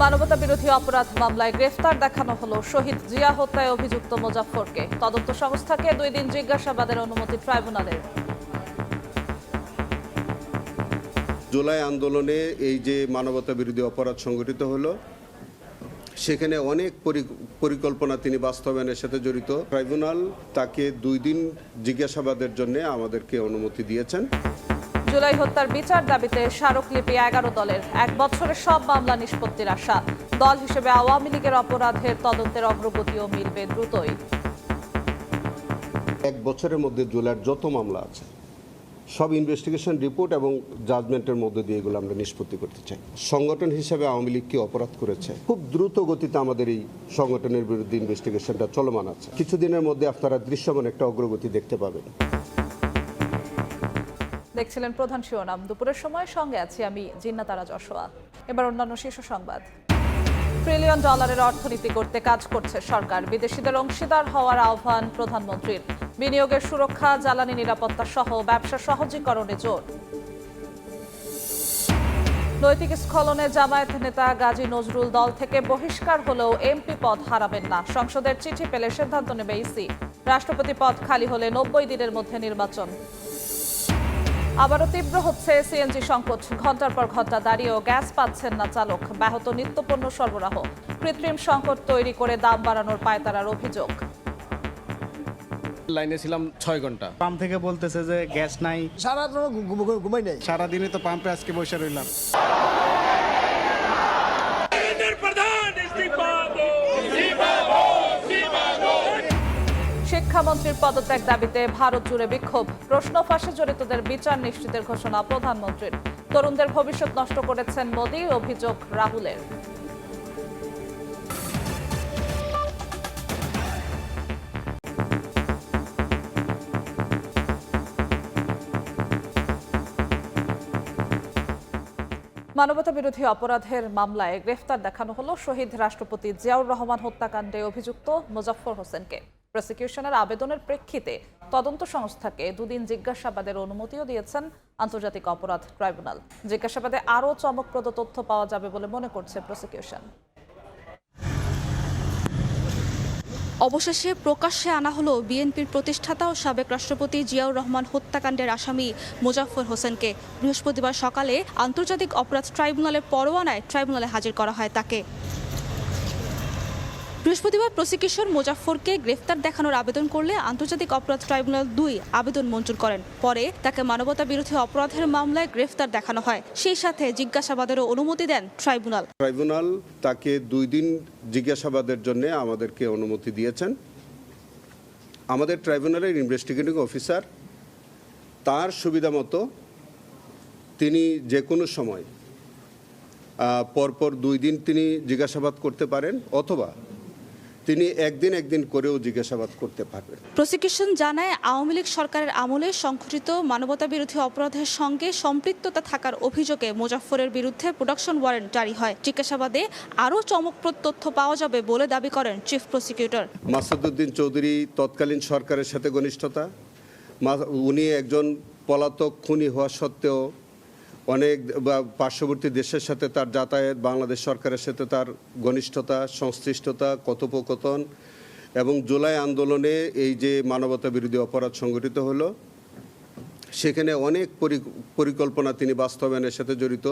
মানবতা বিরোধী অপরাধ মামলায় গ্রেফতার দেখানো হলো শহীদ জিয়া হত্যায় অভিযুক্ত মোজাফফরকে। তদন্ত সংস্থাকে 2 দিন জিজ্ঞাসাবাদের অনুমতি ট্রাইব্যুনালের। জুলাই আন্দোলনে এই যে মানবতা বিরোধী অপরাধ সংগঠিত হলো, সেখানে অনেক পরিকল্পনা তিনি বাস্তবায়নের সাথে জড়িত। ট্রাইব্যুনাল তাকে 2 দিন জিজ্ঞাসাবাদের জন্য আমাদেরকে অনুমতি দিয়েছেন। জুলাই হত্যার বিচার দাবিতে স্মারকলিপি 11 দলের। 1 বছরের সব মামলা নিষ্পত্তির আশা। দল হিসেবে আওয়ামী লীগের অপরাধের তদন্তের অগ্রগতিও মিলবে দ্রুতই। 1 বছরের মধ্যে জুলাইয়ের যত মামলা আছে সব ইনভেস্টিগেশন রিপোর্ট এবং জাজমেন্টের মধ্যে দিয়ে এগুলো আমরা নিষ্পত্তি করতে চাই। সংগঠন হিসেবে আওয়ামী লীগ কি অপরাধ করেছে, খুব দ্রুত গতিতে আমাদের এই সংগঠনের বিরুদ্ধে ইনভেস্টিগেশনটা চলমান আছে। কিছুদিনের মধ্যে আপনারা দৃশ্যমান একটা অগ্রগতি দেখতে পাবেন। দেখছিলেন প্রধান শিরোনাম। দুপুরের সময় সঙ্গে আছি আমি জিন্নাতারা যশোয়া। এবার অন্যান্য শীর্ষ সংবাদ। $1 ট্রিলিয়ন অর্থনীতি করতে কাজ করছে সরকার। বিদেশিদের অংশীদার হওয়ার আহ্বান প্রধানমন্ত্রীর। বিনিয়োগের সুরক্ষা, জ্বালানি নিরাপত্তা সহ ব্যবসা সহজীকরণে জোর। নৈতিক স্খলনে জামায়াত নেতা গাজী নজরুল দল থেকে বহিষ্কার হলেও এমপি পদ হারাবেন না। সংসদের চিঠি পেলে সিদ্ধান্ত নেবে ইসি। রাষ্ট্রপতি পদ খালি হলে 90 দিনের মধ্যে নির্বাচন। আবারও তীব্র হচ্ছে সিএনজি সংকট। ঘন্টার পর ঘন্টা দাঁড়িয়েও গ্যাস পাচ্ছেন না চালক। ব্যাহত নিত্যপণ্য সরবরাহ। কৃত্রিম সংকট তৈরি করে দাম বাড়ানোর পায়তারার অভিযোগ। লাইনে ছিলাম 6 ঘন্টা। পাম্প থেকে বলতেছে যে গ্যাস নাই। সারা ঘুমাই নাই। সারাদিনই তো পাম্পে আজকে বসে রইলাম। শিক্ষামন্ত্রীর পদত্যাগ দাবিতে ভারত জুড়ে বিক্ষোভ। প্রশ্ন ফাঁসে জড়িতদের বিচার নিশ্চিতের ঘোষণা প্রধানমন্ত্রীর। তরুণদের ভবিষ্যৎ নষ্ট করেছেন মোদি, অভিযোগ রাহুলের। মানবতা বিরোধী অপরাধের মামলায় গ্রেফতার দেখানো হলো শহীদ রাষ্ট্রপতি জিয়াউর রহমান হত্যাকাণ্ডে অভিযুক্ত মোজাফফর হোসেনকে। প্রসিকিউশনের আবেদনের প্রেক্ষিতে তদন্ত সংস্থাকে 2 দিন জিজ্ঞাসাবাদের অনুমতিও দিয়েছেন আন্তর্জাতিক অপরাধ ট্রাইব্যুনাল। জিজ্ঞাসাবাদে আরও চমকপ্রদ তথ্য পাওয়া যাবে বলে মনে করছে প্রসিকিউশন। অবশেষে প্রকাশ্যে আনা হলো বিএনপির প্রতিষ্ঠাতা ও সাবেক রাষ্ট্রপতি জিয়াউর রহমান হত্যাকাণ্ডের আসামি মোজাফফর হোসেনকে। বৃহস্পতিবার সকালে আন্তর্জাতিক অপরাধ ট্রাইব্যুনালের পরোয়ানায় ট্রাইব্যুনালে হাজির করা হয় তাকে। বৃহস্পতিবার প্রসিকিউশন মোজাফফরকে গ্রেফতার দেখানোর আবেদন করলে আন্তর্জাতিক অপরাধ ট্রাইব্যুনাল 2 আবেদন মঞ্জুর করেন। পরে তাকে মানবতা বিরোধী অপরাধের মামলায় গ্রেফতার দেখানো হয়। সেই সাথে জিজ্ঞাসাবাদেরও অনুমতি দেন ট্রাইব্যুনাল। ট্রাইব্যুনাল তাকে 2 দিন জিজ্ঞাসাবাদের জন্য আমাদেরকে অনুমতি দিয়েছেন। আমাদের ট্রাইব্যুনালের ইনভেস্টিগেটিং অফিসার তার সুবিধা মতো তিনি যে কোনো সময় পরপর 2 দিন তিনি জিজ্ঞাসাবাদ করতে পারেন, অথবা তিনি একদিন করেও জিজ্ঞাসাবাদ করতে পারবেন। প্রসিকিউশন জানায়, আওয়ামী লীগ সরকারের আমলে সংঘটিত মানবতা বিরোধী অপরাধের সঙ্গে সম্পৃক্ততা থাকার অভিযোগে মোজাফফরের বিরুদ্ধে প্রোডাকশন ওয়ারেন্ট জারি হয়। জিজ্ঞাসাবাদে আরও চমকপ্রদ তথ্য পাওয়া যাবে বলে দাবি করেন চিফ প্রসিকিউটর। মাসুদউদ্দিন চৌধুরী তৎকালীন সরকারের সাথে ঘনিষ্ঠতা, উনি একজন পলাতক খুনি হওয়া সত্ত্বেও অনেক পার্শ্ববর্তী দেশের সাথে তার যাতায়াত, বাংলাদেশ সরকারের সাথে তার ঘনিষ্ঠতা, সংশ্লিষ্টতা, কথোপকথন, এবং জুলাই আন্দোলনে এই যে মানবতা বিরোধী অপরাধ সংগঠিত হলো, সেখানে অনেক পরিকল্পনা তিনি বাস্তবায়নের সাথে জড়িত।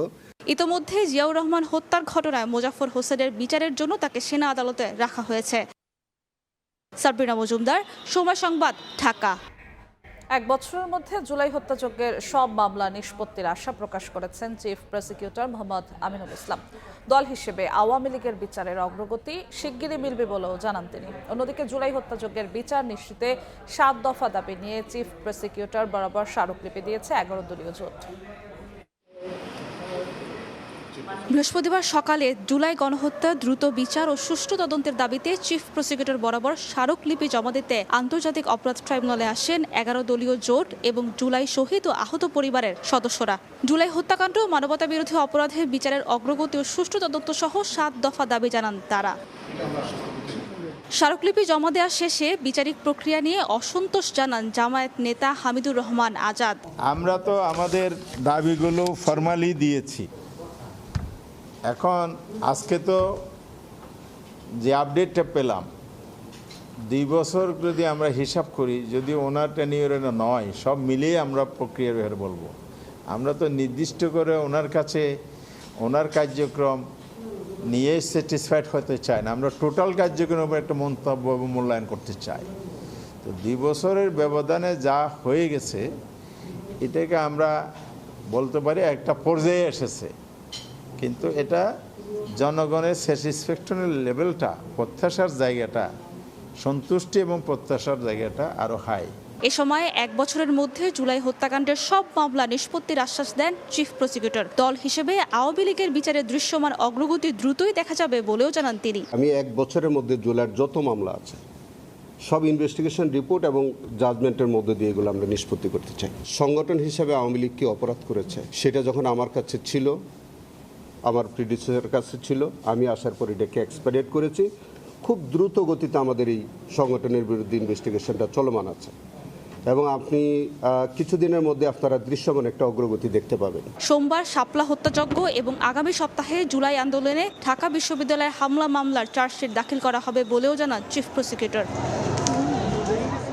ইতোমধ্যে জিয়াউর রহমান হত্যার ঘটনায় মোজাফফর হোসেনের বিচারের জন্য তাকে সেনা আদালতে রাখা হয়েছে। সাবরিনা মজুমদার, সময় সংবাদ, ঢাকা। 1 বছরের মধ্যে জুলাই হত্যাযজ্ঞের সব মামলা নিষ্পত্তির আশা প্রকাশ করেছেন চিফ প্রসিকিউটর মোহাম্মদ আমিনুল ইসলাম। দল হিসেবে আওয়ামী লীগের বিচারের অগ্রগতি শিগগিরই মিলবে বলেও জানান তিনি। অন্যদিকে জুলাই হত্যাযজ্ঞের বিচার নিশ্চিতে 7 দফা দাবি নিয়ে চিফ প্রসিকিউটর বরাবর স্মারকলিপি দিয়েছে 11 দলীয় জোট। বৃহস্পতিবার সকালে জুলাই গণহত্যা দ্রুত বিচার ও সুষ্ঠু তদন্তের দাবিতে চিফ প্রসিকিউটর বরাবর স্মারকলিপি জমা দিতে আন্তর্জাতিক অপরাধ ট্রাইব্যুনালে আসেন 11 দলীয় জোট এবং জুলাই শহীদ ও আহত পরিবারের সদস্যরা। জুলাই হত্যাকাণ্ড মানবতা বিরোধী অপরাধের বিচারের অগ্রগতি ও সুষ্ঠু তদন্ত সহ 7 দফা দাবি জানান তারা। স্মারকলিপি জমা দেওয়া শেষে বিচারিক প্রক্রিয়া নিয়ে অসন্তোষ জানান জামায়াত নেতা হামিদুর রহমান আজাদ। আমরা তো আমাদের দাবিগুলো ফরমালি দিয়েছি, এখন আজকে তো যে আপডেটটা পেলাম 2 বছর যদি আমরা হিসাব করি, যদি ওনার টেনিয়রে নয়, সব মিলিয়ে আমরা প্রক্রিয়ার ব্যাপারে বলবো। আমরা তো নির্দিষ্ট করে ওনার কাছে ওনার কার্যক্রম নিয়ে স্যাটিসফাইড হতে চাই না, আমরা টোটাল কার্যক্রমের উপর একটা মন্তব্য এবং মূল্যায়ন করতে চাই। তো 2 বছরের ব্যবধানে যা হয়ে গেছে এটাকে আমরা বলতে পারি একটা পর্যায়ে এসেছে, কিন্তু এটা জনগণের স্যাটিসফ্যাকশনের লেভেলটা, প্রত্যাশার জায়গাটা, সন্তুষ্টি এবং প্রত্যাশার জায়গাটা আরও হাই। এ সময় 1 বছরের মধ্যে জুলাই হত্যাকাণ্ডের সব মামলা নিষ্পত্তির আশ্বাস দেন চিফ প্রসিকিউটর। দল হিসেবে আওয়ামী লীগের বিচারে দৃশ্যমান অগ্রগতি দ্রুতই দেখা যাবে বলেও জানান তিনি। আমি 1 বছরের মধ্যে জুলাইয়ের যত মামলা আছে সব ইনভেস্টিগেশন রিপোর্ট এবং জাজমেন্টের মধ্যে দিয়ে এগুলো আমরা নিষ্পত্তি করতে চাই। সংগঠন হিসেবে আওয়ামী লীগ কি অপরাধ করেছে সেটা যখন আমার কাছে ছিল, আমার প্রিডিসেসরের কাছে ছিল, আমি আসার পর এটাকে এক্সপাইরেট করেছি। খুব দ্রুত গতিতে আমাদের এই সংগঠনের বিরুদ্ধে ইনভেস্টিগেশনটা চলমান আছে এবং আপনি কিছুদিনের মধ্যে আপনারা দৃশ্যমান একটা অগ্রগতি দেখতে পাবেন। সোমবার শাপলা হত্যাযজ্ঞ এবং আগামী সপ্তাহে জুলাই আন্দোলনে ঢাকা বিশ্ববিদ্যালয়ের হামলা মামলার চার্জশিট দাখিল করা হবে বলেও জানান চিফ প্রসিকিউটর।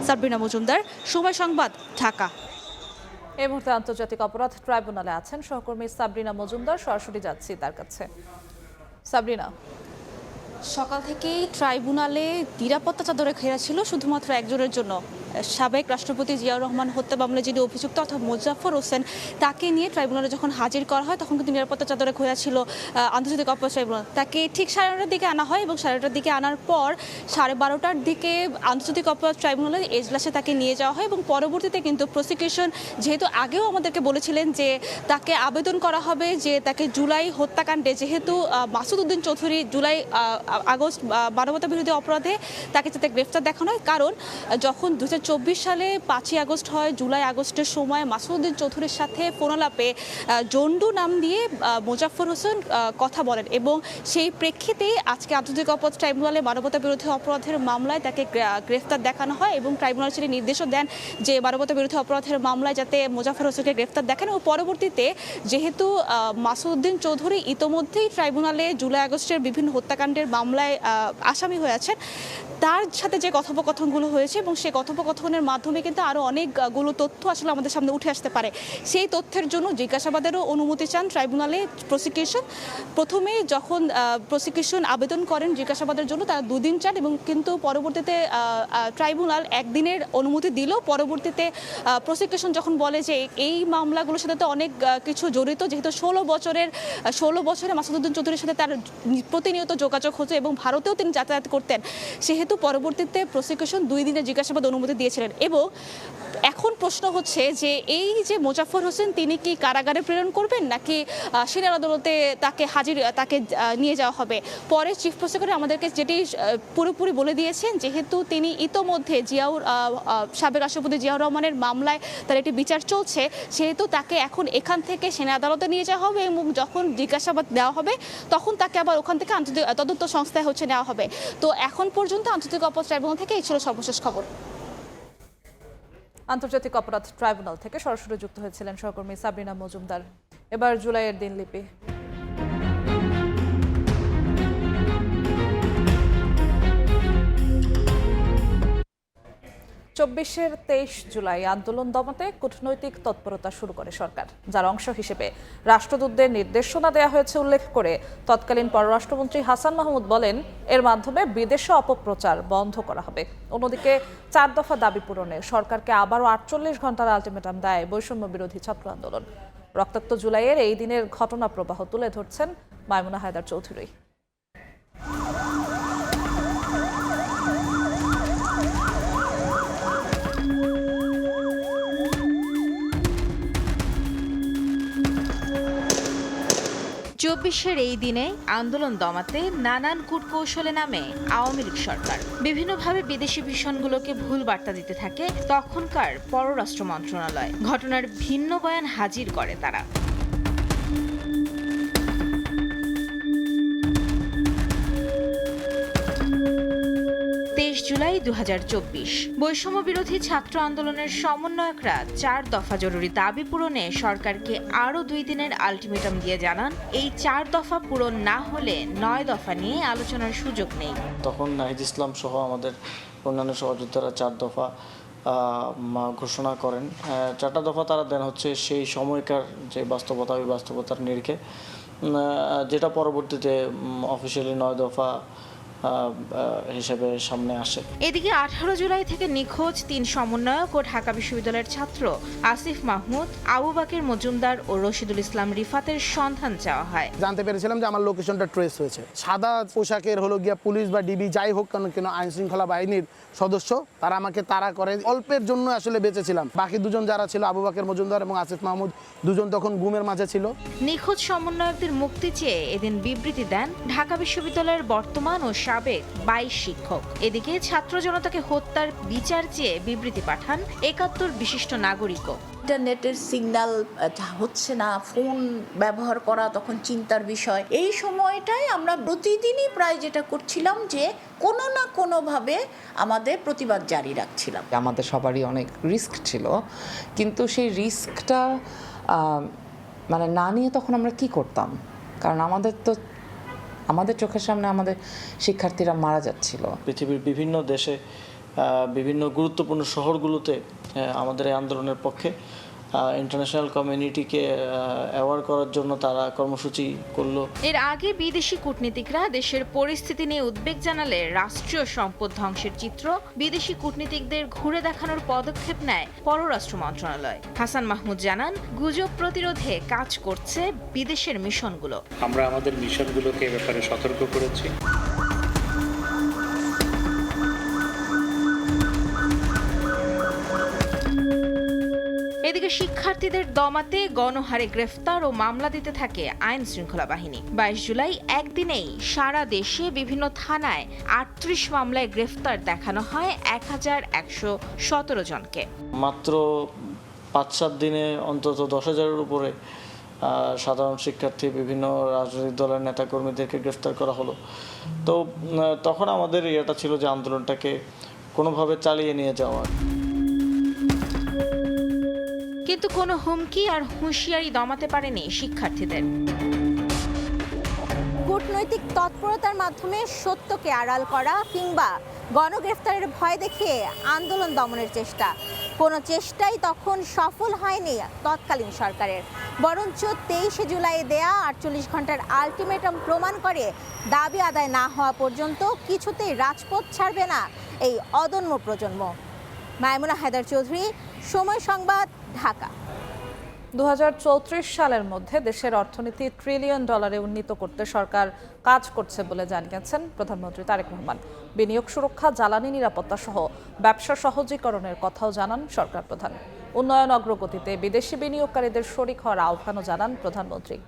সাবরিনা মজুমদার, সময় সংবাদ, ঢাকা। এই মুহূর্তে আন্তর্জাতিক অপরাধ ট্রাইব্যুনালে আছেন সহকর্মী সাবরিনা মজুমদার, সরাসরি যাচ্ছি তার কাছে। সাবরিনা, সকাল থেকেই ট্রাইব্যুনালে নিরাপত্তা চাদরে ঘেরা ছিল শুধুমাত্র একজনের জন্য। সাবেক রাষ্ট্রপতি জিয়াউর রহমান হত্যা মামলায় যিনি অভিযুক্ত অর্থাৎ মোজাফফর হোসেন, তাকে নিয়ে ট্রাইব্যুনালে যখন হাজির করা হয় তখন কিন্তু নিরাপত্তা চাদরে ঘেরা ছিল আন্তর্জাতিক অপরাধ ট্রাইব্যুনাল। তাকে ঠিক 9:30টার দিকে আনা হয় এবং 9:30টার দিকে আনার পর 12:30টার দিকে আন্তর্জাতিক অপরাধ ট্রাইব্যুনালের এজলাসে তাকে নিয়ে যাওয়া হয় এবং পরবর্তীতে কিন্তু প্রসিকিউশন যেহেতু আগেও আমাদেরকে বলেছিলেন যে তাকে আবেদন করা হবে যে তাকে জুলাই হত্যাকাণ্ডে, যেহেতু মাসুদ উদ্দিন চৌধুরী জুলাই আগস্ট মানবতা বিরোধী অপরাধে তাকে যাতে গ্রেফতার দেখানো হয়, কারণ যখন 2024 সালে 5ই আগস্ট হয়, জুলাই আগস্টের সময় মাসুদ উদ্দিন চৌধুরীর সাথে ফোনালাপে জন্ডু নাম দিয়ে মোজাফফর হোসেন কথা বলেন এবং সেই প্রেক্ষিতে আজকে আন্তর্জাতিক অপরাধ ট্রাইব্যুনালে মানবতা বিরোধী অপরাধের মামলায় তাকে গ্রেফতার দেখানো হয় এবং ট্রাইব্যুনাল সেটি নির্দেশও দেন যে মানবতা বিরোধী অপরাধের মামলায় যাতে মোজাফফর হোসেনকে গ্রেফতার দেখান। এবং পরবর্তীতে যেহেতু মাসুদ উদ্দিন চৌধুরী ইতোমধ্যেই ট্রাইব্যুনালে জুলাই আগস্টের বিভিন্ন হত্যাকাণ্ডের মামলায় আসামি হয়ে আছেন, তার সাথে যে কথোপকথনগুলো হয়েছে এবং সেই কথোপকথনের মাধ্যমে কিন্তু আরও অনেকগুলো তথ্য আসলে আমাদের সামনে উঠে আসতে পারে। সেই তথ্যের জন্য জিজ্ঞাসাবাদেরও অনুমতি চান ট্রাইব্যুনালে প্রসিকিউশন। প্রথমে যখন প্রসিকিউশন আবেদন করেন জিজ্ঞাসাবাদের জন্য, তারা 2 দিন চান এবং কিন্তু পরবর্তীতে ট্রাইব্যুনাল 1 দিনের অনুমতি দিল। পরবর্তীতে প্রসিকিউশন যখন বলে যে এই মামলাগুলোর সাথে তো অনেক কিছু জড়িত, যেহেতু 16 বছরে মাসুদ উদ্দিন চৌধুরীর সাথে তার প্রতিনিয়ত যোগাযোগ হতো এবং ভারতেও তিনি যাতায়াত করতেন, সেহেতু পরবর্তীতে প্রসিকিউশন 2 দিনের জিজ্ঞাসাবাদ অনুমতি দিয়েছিলেন। এবং এখন প্রশ্ন হচ্ছে যে এই যে মোজাফফর হোসেন তিনি কি কারাগারে প্রেরণ করবেন নাকি সিনিয়র আদালতে তাকে নিয়ে যাওয়া হবে। পরে চিফ প্রসিকিউটর আমাদেরকে যেটি পুরোপুরি বলে দিয়েছেন, যেহেতু তিনি ইতোমধ্যে সাবেক রাষ্ট্রপতি জিয়াউর রহমানের মামলায় তার একটি বিচার চলছে, সেহেতু তাকে এখন এখান থেকে সেনা আদালতে নিয়ে যাওয়া হবে এবং যখন জিজ্ঞাসাবাদ দেওয়া হবে তখন তাকে আবার ওখান থেকে তদন্ত সংস্থায় নেওয়া হবে। তো এখন পর্যন্ত আন্তর্জাতিক অপরাধ ট্রাইব্যুনাল থেকে এই ছিল সর্বশেষ খবর। আন্তর্জাতিক অপরাধ ট্রাইব্যুনাল থেকে সরাসরি যুক্ত হয়েছিলেন সহকর্মী সাবরিনা মজুমদার। এবার জুলাইয়ের দিনলিপি। 24-এর 23 জুলাই আন্দোলন দমাতে কূটনৈতিক তৎপরতা শুরু করে সরকার, যার অংশ হিসেবে রাষ্ট্রদূতদের নির্দেশনা দেওয়া হয়েছে উল্লেখ করে তৎকালীন পররাষ্ট্রমন্ত্রী হাসান মাহমুদ বলেন, এর মাধ্যমে বিদেশে অপপ্রচার বন্ধ করা হবে। অন্যদিকে 4 দফা দাবি পূরণে সরকারকে আবারও 48 ঘন্টার আলটিমেটাম দেয় বৈষম্য বিরোধী ছাত্র আন্দোলন। রক্তাক্ত জুলাইয়ের এই দিনের ঘটনা প্রবাহ তুলে ধরছেন মাইমুনা হায়দার চৌধুরী। 24-এর এই দিনে আন্দোলন দমাতে নানান কূটকৌশলে নামে আওয়ামী লীগ সরকার। বিভিন্নভাবে বিদেশি মিশনগুলোকে ভুল বার্তা দিতে থাকে তখনকার পররাষ্ট্র মন্ত্রণালয়। ঘটনার ভিন্ন বয়ান হাজির করে তারা। 23 জুলাই 2024। বৈষম্য বিরোধী ছাত্র আন্দোলনের সমন্বয়করা 4 দফা জরুরি দাবি পূরণে সরকারকে আরও 2 দিনের আলটিমেটাম দিয়ে জানান, এই 4 দফা পূরণ না হলে 9 দফা নিয়ে আলোচনার সুযোগ নেই। তখন নাহিদ ইসলাম সহ আমাদের অন্যান্য সহযোদ্ধারা 4 দফা ঘোষণা করেন। 4টা দফা তারা দেন হচ্ছে সেই সময়কার যে বাস্তবতা, ওই বাস্তবতার নিরিখে, যেটা পরবর্তীতে অফিসিয়ালি 9 দফা হিসেবে সামনে আসে। এদিকে 18 জুলাই থেকে নিখোঁজ 3 সমন্বয়ক ও ঢাকা বিশ্ববিদ্যালয়ের ছাত্র আসিফ মাহমুদ, আবু বাকের মজুমদার ও রশিদুল ইসলাম রিফাতের সন্ধান চাওয়া হয়। জানতে পেরেছিলাম যে আমার লোকেশনটা ট্রেস হয়েছে। সাদা পোশাকের হলো গিয়া পুলিশ বা ডিবি যাই হোক কেন আইন শৃঙ্খলা বাহিনীর সদস্য, তারা আমাকে তাড়া করে। অল্পের জন্য আসলে বেঁচেছিলাম। বাকি দুজন যারা ছিল, আবু বাকের মজুমদার এবং আসিফ মাহমুদ, দুজন তখন গুমের মাঝে ছিল। নিখোঁজ সমন্বয়কদের মুক্তি চেয়ে এদিন বিবৃতি দেন ঢাকা বিশ্ববিদ্যালয়ের বর্তমান ও সাবেক 22 শিক্ষক। এদিকে ছাত্র জনতাকে হত্যার বিচার চেয়ে বিবৃতি পাঠান 71 বিশিষ্ট নাগরিকও। ইন্টারনেটের সিগন্যাল হচ্ছে না, ফোন ব্যবহার করা তখন চিন্তার বিষয়। এই সময়টায় আমরা প্রতিদিনই প্রায় যেটা করছিলাম যে কোনো না কোনোভাবে আমাদের প্রতিবাদ জারি রাখছিলাম। আমাদের সবারই অনেক রিস্ক ছিল, কিন্তু সেই রিস্কটা মানে না নিয়ে তখন আমরা কি করতাম? কারণ আমাদের চোখের সামনে আমাদের শিক্ষার্থীরা মারা যাচ্ছিল। পৃথিবীর বিভিন্ন দেশে বিভিন্ন গুরুত্বপূর্ণ শহরগুলোতে আমাদের এই আন্দোলনের পক্ষে ইন্টারন্যাশনাল কমিউনিটিকে অ্যাওয়ার করার জন্য তারা কর্মসূচি করলো। এর আগে বিদেশি কূটনীতিকরা দেশের পরিস্থিতি নিয়ে উদ্বেগ জানালে রাষ্ট্রীয় সম্পদ ধ্বংসের চিত্র বিদেশি কূটনীতিকদের ঘুরে দেখানোর পদক্ষেপ নেয় পররাষ্ট্র মন্ত্রণালয়। হাসান মাহমুদ জানান, গুজব প্রতিরোধে কাজ করছে বিদেশের মিশনগুলো। আমরা আমাদের মিশনগুলোকে এ ব্যাপারে সতর্ক করেছি। এদিকে শিক্ষার্থীদের দমাতে গণহারে গ্রেফতার ও মামলা দিতে থাকে আইন শৃঙ্খলা বাহিনী। 22 জুলাই একদিনেই সারা দেশে বিভিন্ন থানায় 38 মামলায় গ্রেফতার দেখানো হয় 1117 জনকে। মাত্র 5-7 দিনে অন্তত 10,000-এর উপরে সাধারণ শিক্ষার্থী, বিভিন্ন রাজনৈতিক দলের নেতাকর্মীদেরকে গ্রেফতার করা হলো। তো তখন আমাদের ইয়েটা ছিল যে আন্দোলনটাকে কোনোভাবে চালিয়ে নিয়ে যাওয়া। কিন্তু কোনো হুমকি আর হুঁশিয়ারি দমাতে পারেনি শিক্ষার্থীদের। কূটনৈতিক তৎপরতার মাধ্যমে সত্যকে আড়াল করা কিংবা গণগ্রেফতারের ভয় দেখিয়ে আন্দোলন দমনের চেষ্টা, কোনো চেষ্টাই তখন সফল হয়নি তৎকালীন সরকারের। বরঞ্চ 23 জুলাই দেয়া 48 ঘন্টার আলটিমেটাম প্রমাণ করে দাবি আদায় না হওয়া পর্যন্ত কিছুতেই রাজপথ ছাড়বে না এই অদম্য প্রজন্ম। মাইমুনা হায়দার চৌধুরী, সময় সংবাদ, ঢাকা। 2034 সালের মধ্যে দেশের অর্থনীতি $1 ট্রিলিয়ন উন্নীত করতে সরকার কাজ করছে বলে জানিয়েছেন প্রধানমন্ত্রী তারেক রহমান। বিনিয়োগ সুরক্ষা, জ্বালানি নিরাপত্তা সহ ব্যবসা সহজীকরণের কথাও জানান সরকার প্রধান। উন্নয়ন অগ্রগতিতে বিদেশি বিনিয়োগকারীদের শরিক হওয়ার আহ্বানও জানান প্রধানমন্ত্রী।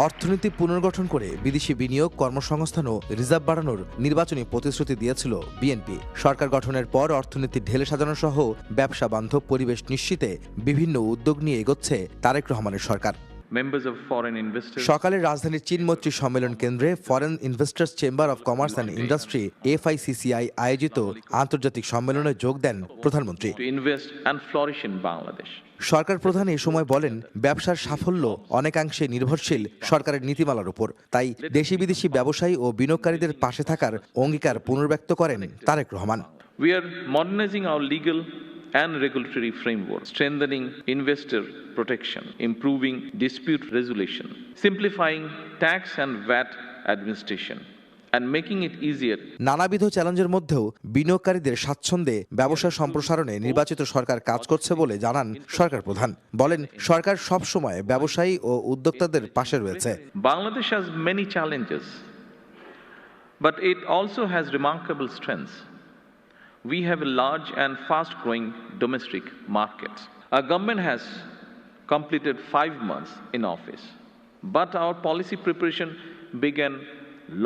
অর্থনীতি পুনর্গঠন করে বিদেশি বিনিয়োগ, কর্মসংস্থান ও রিজার্ভ বাড়ানোর নির্বাচনী প্রতিশ্রুতি দিয়েছিল বিএনপি। সরকার গঠনের পর অর্থনীতি ঢেলে সাজানো সহ ব্যবসা বান্ধব পরিবেশ নিশ্চিতে বিভিন্ন উদ্যোগ নিয়ে এগোচ্ছে তারেক রহমানের সরকার। সকালে রাজধানীর চীন মৈত্রী সম্মেলন কেন্দ্রে foreign investors chamber of commerce and industry FICCI আয়োজিত আন্তর্জাতিক সম্মেলনে যোগ দেন প্রধানমন্ত্রী। সরকার প্রধান এ সময় বলেন, ব্যবসার সাফল্য অনেকাংশে নির্ভরশীল সরকারের নীতিমালার উপর। তাই দেশি বিদেশি ব্যবসায়ী ও বিনিয়োগকারীদের পাশে থাকার অঙ্গীকার পুনর্ব্যক্ত করেন Tarique Rahman. We are modernizing our legal and regulatory framework, strengthening investor protection, improving dispute resolution, simplifying tax and VAT administration, and making it easier. নানাবিধ চ্যালেঞ্জের মধ্যেও বিনিয়োগকারীদের স্বাচ্ছন্দ্যে ব্যবসা সম্প্রসারণে নির্বাচিত সরকার কাজ করছে বলে জানান সরকার প্রধান। বলেন, সরকার সব সময় ব্যবসায়ী ও উদ্যোক্তাদের পাশে রয়েছে। Bangladesh has many challenges, but it also has remarkable strengths. We have a large and fast-growing domestic market. Our government has completed 5 months in office, but our policy preparation began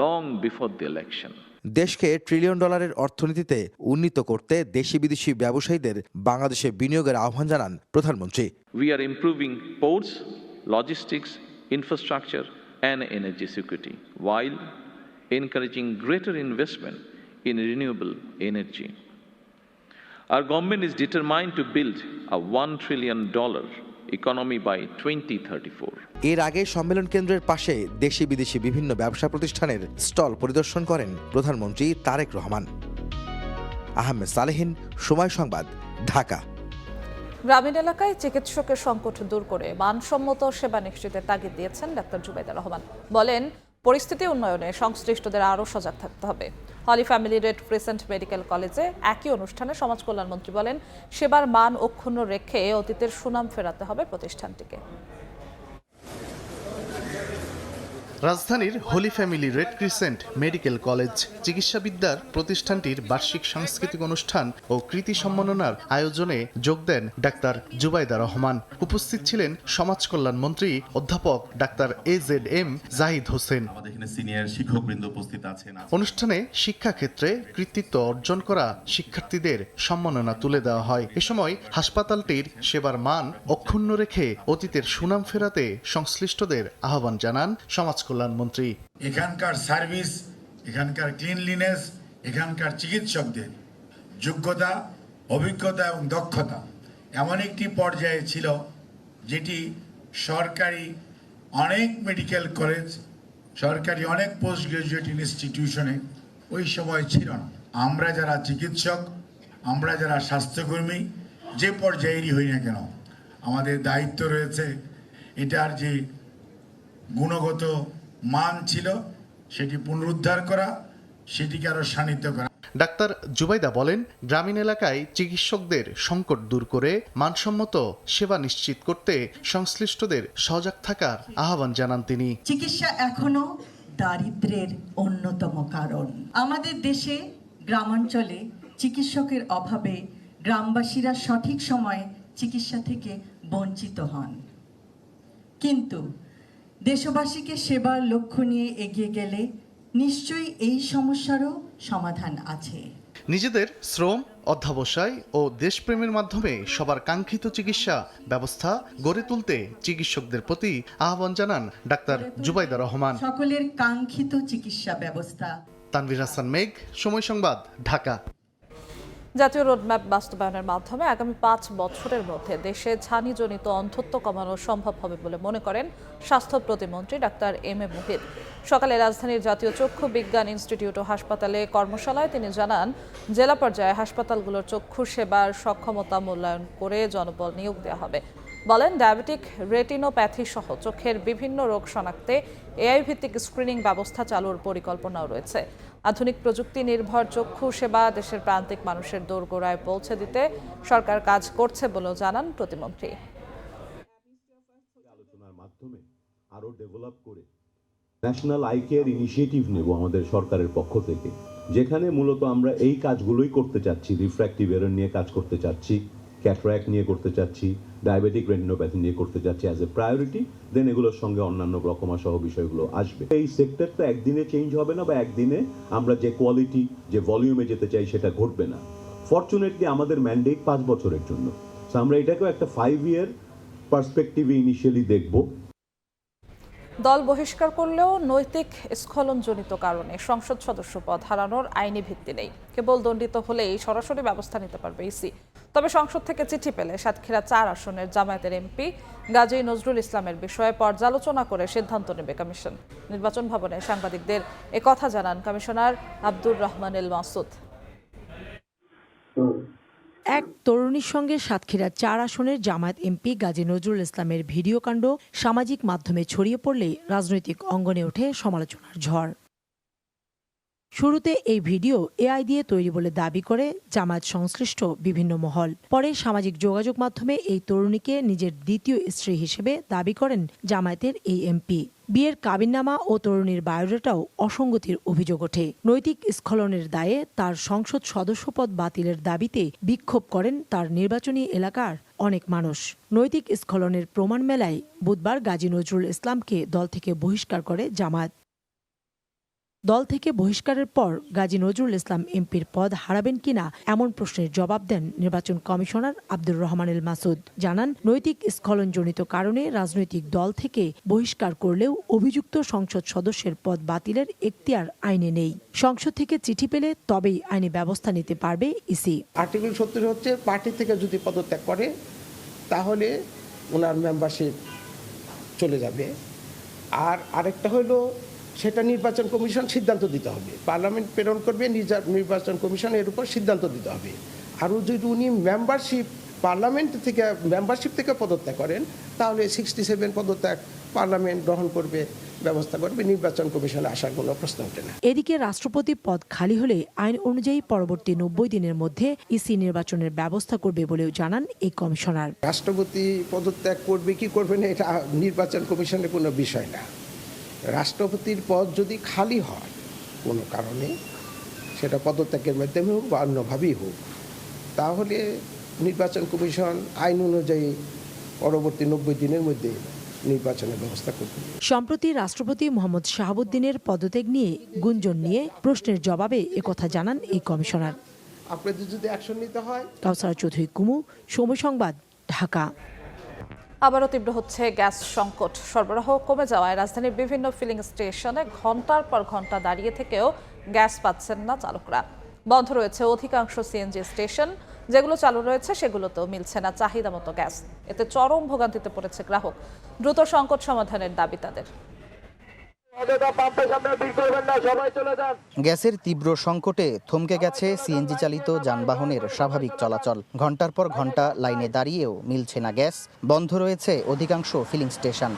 long before the election. দেশকে $1 trillion অর্থনীতিতে উন্নীত করতে দেশি বিদেশি ব্যবসায়ীদের বাংলাদেশে বিনিয়োগের আহ্বান জানান প্রধানমন্ত্রী। We are improving ports, logistics, infrastructure, and energy security while encouraging greater investment in renewable energy. Our government is determined to build a $1 trillion economy by 2034. এর আগে সম্মেলন কেন্দ্রের পাশে দেশি বিদেশি বিভিন্ন ব্যবসা প্রতিষ্ঠানের স্টল পরিদর্শন করেন প্রধানমন্ত্রী তারেক রহমান। আহমেদ সালেহীন, সময় সংবাদ, ঢাকা। গ্রামীণ এলাকায় চিকিৎসকের সংকট দূর করে মানসম্মত সেবা নিশ্চিতের তাগিদ দিয়েছেন ডাক্তার জুবাইদা রহমান। বলেন, পরিস্থিতি উন্নয়নে সংশ্লিষ্টদের আরও সজাগ থাকতে হবে। হলি ফ্যামিলি রেড ক্রিসেন্ট মেডিকেল কলেজে একই অনুষ্ঠানে সমাজ কল্যাণমন্ত্রী বলেন, সেবার মান অক্ষুণ্ণ রেখে অতীতের সুনাম ফেরাতে হবে প্রতিষ্ঠানটিকে। রাজধানীর holy family red crescent medical college চিকিৎসাবিদ্যার প্রতিষ্ঠানটির বার্ষিক সাংস্কৃতিক অনুষ্ঠান ও কৃতি সম্মাননার আয়োজনে যোগ দেন ডাক্তার জুবাইদা রহমান। উপস্থিত ছিলেন সমাজ কল্যাণ মন্ত্রী অধ্যাপক ডাক্তার AZM জাহিদ হোসেন। অনুষ্ঠানে শিক্ষাক্ষেত্রে কৃতিত্ব অর্জন করা শিক্ষার্থীদের সম্মাননা তুলে দেওয়া হয়। এ সময় হাসপাতালটির সেবার মান অক্ষুণ্ণ রেখে অতীতের সুনাম ফেরাতে সংশ্লিষ্টদের আহ্বান জানান সমাজ কল্যাণমন্ত্রী। এখানকার সার্ভিস, এখানকার ক্লিনলিনেস, এখানকার চিকিৎসকদের যোগ্যতা, অভিজ্ঞতা এবং দক্ষতা এমন একটি পর্যায়ে ছিল যেটি সরকারি অনেক মেডিকেল কলেজ, সরকারি অনেক পোস্ট গ্রাজুয়েট ইনস্টিটিউশনে ওই সময় ছিল না। আমরা যারা চিকিৎসক, আমরা যারা স্বাস্থ্যকর্মী, যে পর্যায়েরই হই না কেন, আমাদের দায়িত্ব রয়েছে এটার যে গুণগত মান ছিল সেটি পুনরুদ্ধার করা, সেটিকে আরো শানিত করা। ডাক্তার জুবাইদা বলেন, গ্রামীণ এলাকায় চিকিৎসকদের সংকট দূর করে মানসম্মত সেবা নিশ্চিত করতে সংশ্লিষ্টদের সজাগ থাকার আহ্বান জানান তিনি। চিকিৎসা এখনো দারিদ্র্যের অন্যতম কারণ। আমাদের দেশে গ্রামাঞ্চলে চিকিৎসকের অভাবে গ্রামবাসীরা সঠিক সময়ে চিকিৎসা থেকে বঞ্চিত হন। কিন্তু দেশবাসীকে সেবার লক্ষ্য নিয়ে এগিয়ে গেলে নিশ্চয়ই এই সমস্যারও সমাধান আছে। নিজেদের শ্রম, অধ্যবসায় ও দেশপ্রেমের মাধ্যমে সবার কাঙ্ক্ষিত চিকিৎসা ব্যবস্থা গড়ে তুলতে চিকিৎসকদের প্রতি আহ্বান জানান ডাক্তার জুবাইদা রহমান। সকলের কাঙ্ক্ষিত চিকিৎসা ব্যবস্থা। তানভীর হাসান মেঘ, সময় সংবাদ, ঢাকা। জাতীয় রোডম্যাপ বাস্তবায়নের মাধ্যমে আগামী 5 বছরের মধ্যে দেশে ছানিজনিত অন্ধত্ব কমানো সম্ভব হবে বলে মনে করেন স্বাস্থ্য প্রতিমন্ত্রী ডাক্তার এম এ মুহিত। সকালে রাজধানীর জাতীয় চক্ষু বিজ্ঞান ইনস্টিটিউট ও হাসপাতালে কর্মশালায় তিনি জানান, জেলা পর্যায়ে হাসপাতালগুলোর চক্ষু সেবার সক্ষমতা মূল্যায়ন করে জনবল নিয়োগ দেওয়া হবে। বলেন, ডায়াবেটিক রেটিনোপ্যাথি সহ চোখের বিভিন্ন রোগ শনাক্তে এআই ভিত্তিক স্ক্রিনিং ব্যবস্থা চালুর পরিকল্পনাও রয়েছে। আধুনিক প্রযুক্তি নির্ভর চক্ষু সেবা দেশের প্রান্তিক মানুষের দোরগোড়ায় পৌঁছে দিতে সরকার কাজ করছে বলেও জানান প্রতিমন্ত্রী। আলোচনার মাধ্যমে আরো ডেভেলপ করে ন্যাশনাল আই কেয়ার ইনিশিয়েটিভ নেব আমাদের সরকারের পক্ষ থেকে, যেখানে মূলত আমরা এই কাজগুলোই করতে চাচ্ছি। রিফ্র্যাক্টিভ এরর নিয়ে কাজ করতে চাচ্ছি, ক্যাটারাক্ট নিয়ে করতে চাচ্ছি, ডায়াবেটিক রেটিনোপ্যাথি নিয়ে করতে চাচ্ছি অ্যাজ এ প্রায়োরিটি। দেন এগুলোর সঙ্গে অন্যান্য গ্লকোমা সহ বিষয়গুলো আসবে। এই সেক্টরটা একদিনে চেঞ্জ হবে না, বা একদিনে আমরা যে কোয়ালিটি, যে ভলিউমে যেতে চাই সেটা ঘটবে না। ফরচুনেটলি আমাদের ম্যান্ডেট 5 বছরের জন্য, সো আমরা এটাকেও একটা 5 ইয়ার পার্সপেক্টিভে ইনিশিয়ালি দেখব। দল বহিষ্কার করলেও নৈতিক স্খলনজনিত কারণে সংসদ সদস্য পদ হারানোর আইনি ভিত্তি নেই। কেবল দণ্ডিত হলেই সরাসরি ব্যবস্থা নিতে পারবে ইসি। তবে সংসদ থেকে চিঠি পেলে সাতক্ষীরা 4 আসনের জামায়াতের এমপি গাজী নজরুল ইসলামের বিষয়ে পর্যালোচনা করে সিদ্ধান্ত নেবে কমিশন। নির্বাচন ভবনে সাংবাদিকদের একথা জানান কমিশনার আব্দুর রহমান এল মাসুদ। এক তরুণীর সঙ্গে সাতক্ষীরা 4 আসনের জামায়াত এমপি গাজী নজরুল ইসলামের ভিডিও কাণ্ড সামাজিক মাধ্যমে ছড়িয়ে পড়লেই রাজনৈতিক অঙ্গনে ওঠে সমালোচনার ঝড়। শুরুতে এই ভিডিও এআই দিয়ে তৈরি বলে দাবি করে জামায়াত সংশ্লিষ্ট বিভিন্ন মহল। পরে সামাজিক যোগাযোগ মাধ্যমে এই তরুণীকে নিজের দ্বিতীয় স্ত্রী হিসেবে দাবি করেন জামায়াতের এই এমপি। বিয়ের কাবিননামা ও তরুণীর বায়োডাটাও অসঙ্গতির অভিযোগ ওঠে। নৈতিক স্খলনের দায়ে তার সংসদ সদস্যপদ বাতিলের দাবিতে বিক্ষোভ করেন তার নির্বাচনী এলাকার অনেক মানুষ। নৈতিক স্খলনের প্রমাণ মেলায় বুধবার গাজী নজরুল ইসলামকে দল থেকে বহিষ্কার করে জামায়াত। দল থেকে বহিষ্কারের পর গাজী নজরুল ইসলাম এমপির পদ হারাবেন কিনা এমন প্রশ্নের জবাব দেন নির্বাচন কমিশনার আব্দুর রহমান এল মাসুদ। জানান, নৈতিক স্খলনজনিত কারণে রাজনৈতিক দল থেকে বহিষ্কার করলেও অভিযুক্ত সংসদ সদস্যের পদ বাতিলের এখতিয়ার আইনে নেই। সংসদ থেকে চিঠি পেলে তবেই আইনি ব্যবস্থা নিতে পারবে ইসি। আর্টিকেল 70 হচ্ছে পার্টি থেকে যদি পদত্যাগ করে তাহলে ওনার মেম্বারশিপ চলে যাবে। আর আরেকটা হলো সেটা নির্বাচন কমিশন সিদ্ধান্ত দিতে হবে, পার্লামেন্ট প্রেরণ করবে, নির্বাচন কমিশন এর উপর সিদ্ধান্ত দিতে হবে। আর যদি উনি পার্লামেন্ট থেকে মেম্বারশিপ থেকে পদত্যাগ করেন তাহলে 67 পদত্যাগ পার্লামেন্ট গ্রহণ করবে, ব্যবস্থা করবে, নির্বাচন কমিশনে আসার কোনো প্রশ্ন ওঠে না। এদিকে রাষ্ট্রপতি পদ খালি হলে আইন অনুযায়ী পরবর্তী 90 দিনের মধ্যে ইসি নির্বাচনের ব্যবস্থা করবে বলেও জানান এই কমিশনার। রাষ্ট্রপতি পদত্যাগ করবে কি করবে না এটা নির্বাচন কমিশনের কোনো বিষয় না। রাষ্ট্রপতির পদ যদি খালি হয় কোনো কারণে, সেটা পদত্যাগের মাধ্যমে হোক বা অন্যভাবেই হোক, তাহলে নির্বাচন কমিশন আইন অনুযায়ী পরবর্তী 90 দিনের মধ্যে নির্বাচনের ব্যবস্থা করবে। সম্প্রতি রাষ্ট্রপতি মোহাম্মদ শাহাবুদ্দিনের পদত্যাগ নিয়ে গুঞ্জন নিয়ে প্রশ্নের জবাবে একথা জানান এই কমিশনার। আপনাদের যদি অ্যাকশন নিতে হয়। কাউসার চৌধুরী কুমু, সময় সংবাদ, ঢাকা। আবারও তীব্র হচ্ছে গ্যাস সংকট। সরবরাহ কমে যাওয়ায় রাজধানীর বিভিন্ন ফিলিং স্টেশনে ঘন্টার পর ঘন্টা দাঁড়িয়ে থেকেও গ্যাস পাচ্ছেন না চালকরা। বন্ধ রয়েছে অধিকাংশ সিএনজি স্টেশন, যেগুলো চালু রয়েছে সেগুলোতেও মিলছে না চাহিদা মতো গ্যাস। এতে চরম ভোগান্তিতে পড়েছে গ্রাহক। দ্রুত সংকট সমাধানের দাবি তাদের। গ্যাসের তীব্র সংকটে থমকে গেছে সিএনজি চালিত যানবাহনের স্বাভাবিক চলাচল। ঘন্টার পর ঘন্টা লাইনে দাঁড়িয়েও মিলছে না গ্যাস। বন্ধ রয়েছে অধিকাংশ ফিলিং স্টেশন।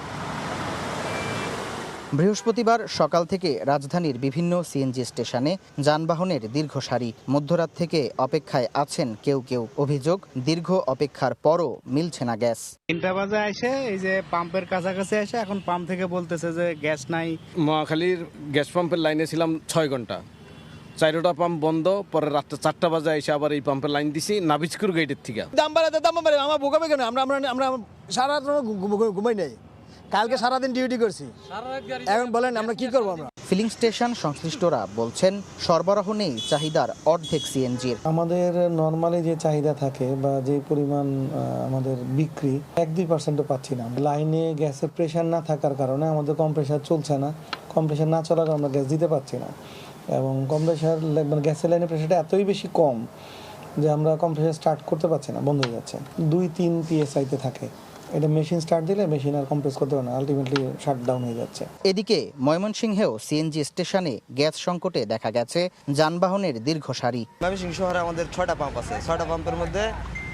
বৃহস্পতিবার সকাল থেকে রাজধানীর বিভিন্ন সিএনজি স্টেশনে যানবাহনের দীর্ঘ সারি। মধ্যরাত থেকে অপেক্ষায় আছেন কেউ কেউ। অভিযোগ, দীর্ঘ অপেক্ষার পরও মিলছে না গ্যাস। 3টা বাজে এসে এই যে পাম্পের কাছাকাছি এসে এখন পাম্প থেকে বলতেছে যে গ্যাস নাই। মহাখালীর গ্যাস পাম্পের লাইনে ছিলাম 6 ঘন্টা, 4টা পাম্প বন্ধ। পরে রাত্রে 4টা বাজে এসে আবার এই পাম্পের লাইন দিছি নাবিজকুর গেটের থেকে। দাম বাড়ে আমার ভোগাবে কেন? আমরা সারা ঘুমাই নাই, কালকে সারাদিন ডিউটি করছি, এখন বলেন আমরা কি করবো? আমরা ফিলিং স্টেশন সংশ্লিষ্টরা বলছেন সরবরাহ নেই চাহিদার অর্ধেক সিএনজির। আমাদের নর্মালি যে চাহিদা থাকে বা যে পরিমাণ আমাদের বিক্রি 1-2% পাচ্ছি না। লাইনে গ্যাসের প্রেশার না থাকার কারণে আমাদের কম্প্রেসার চলছে না। কম্প্রেসার না চলার কারণে আমরা গ্যাস দিতে পারছি না, এবং কম্প্রেসার মানে গ্যাসের লাইনের প্রেশারটা এতই বেশি কম যে আমরা কম্প্রেসার স্টার্ট করতে পারছি না, বন্ধ হয়ে যাচ্ছে। 2-3 PSI-তে থাকে। এটা মেশিন স্টার্ট দিলে মেশিন আর কম্প্রেস করতে পারে না, আলটিমেটলি শাটডাউন হয়ে যাচ্ছে। এদিকে ময়মনসিংহেও সিএনজি স্টেশনে গ্যাস সংকটে দেখা গেছে যানবাহনের দীর্ঘ সারি। ময়মনসিংহ শহরে আমাদের 6টা পাম্প আছে, 6টা পাম্পের মধ্যে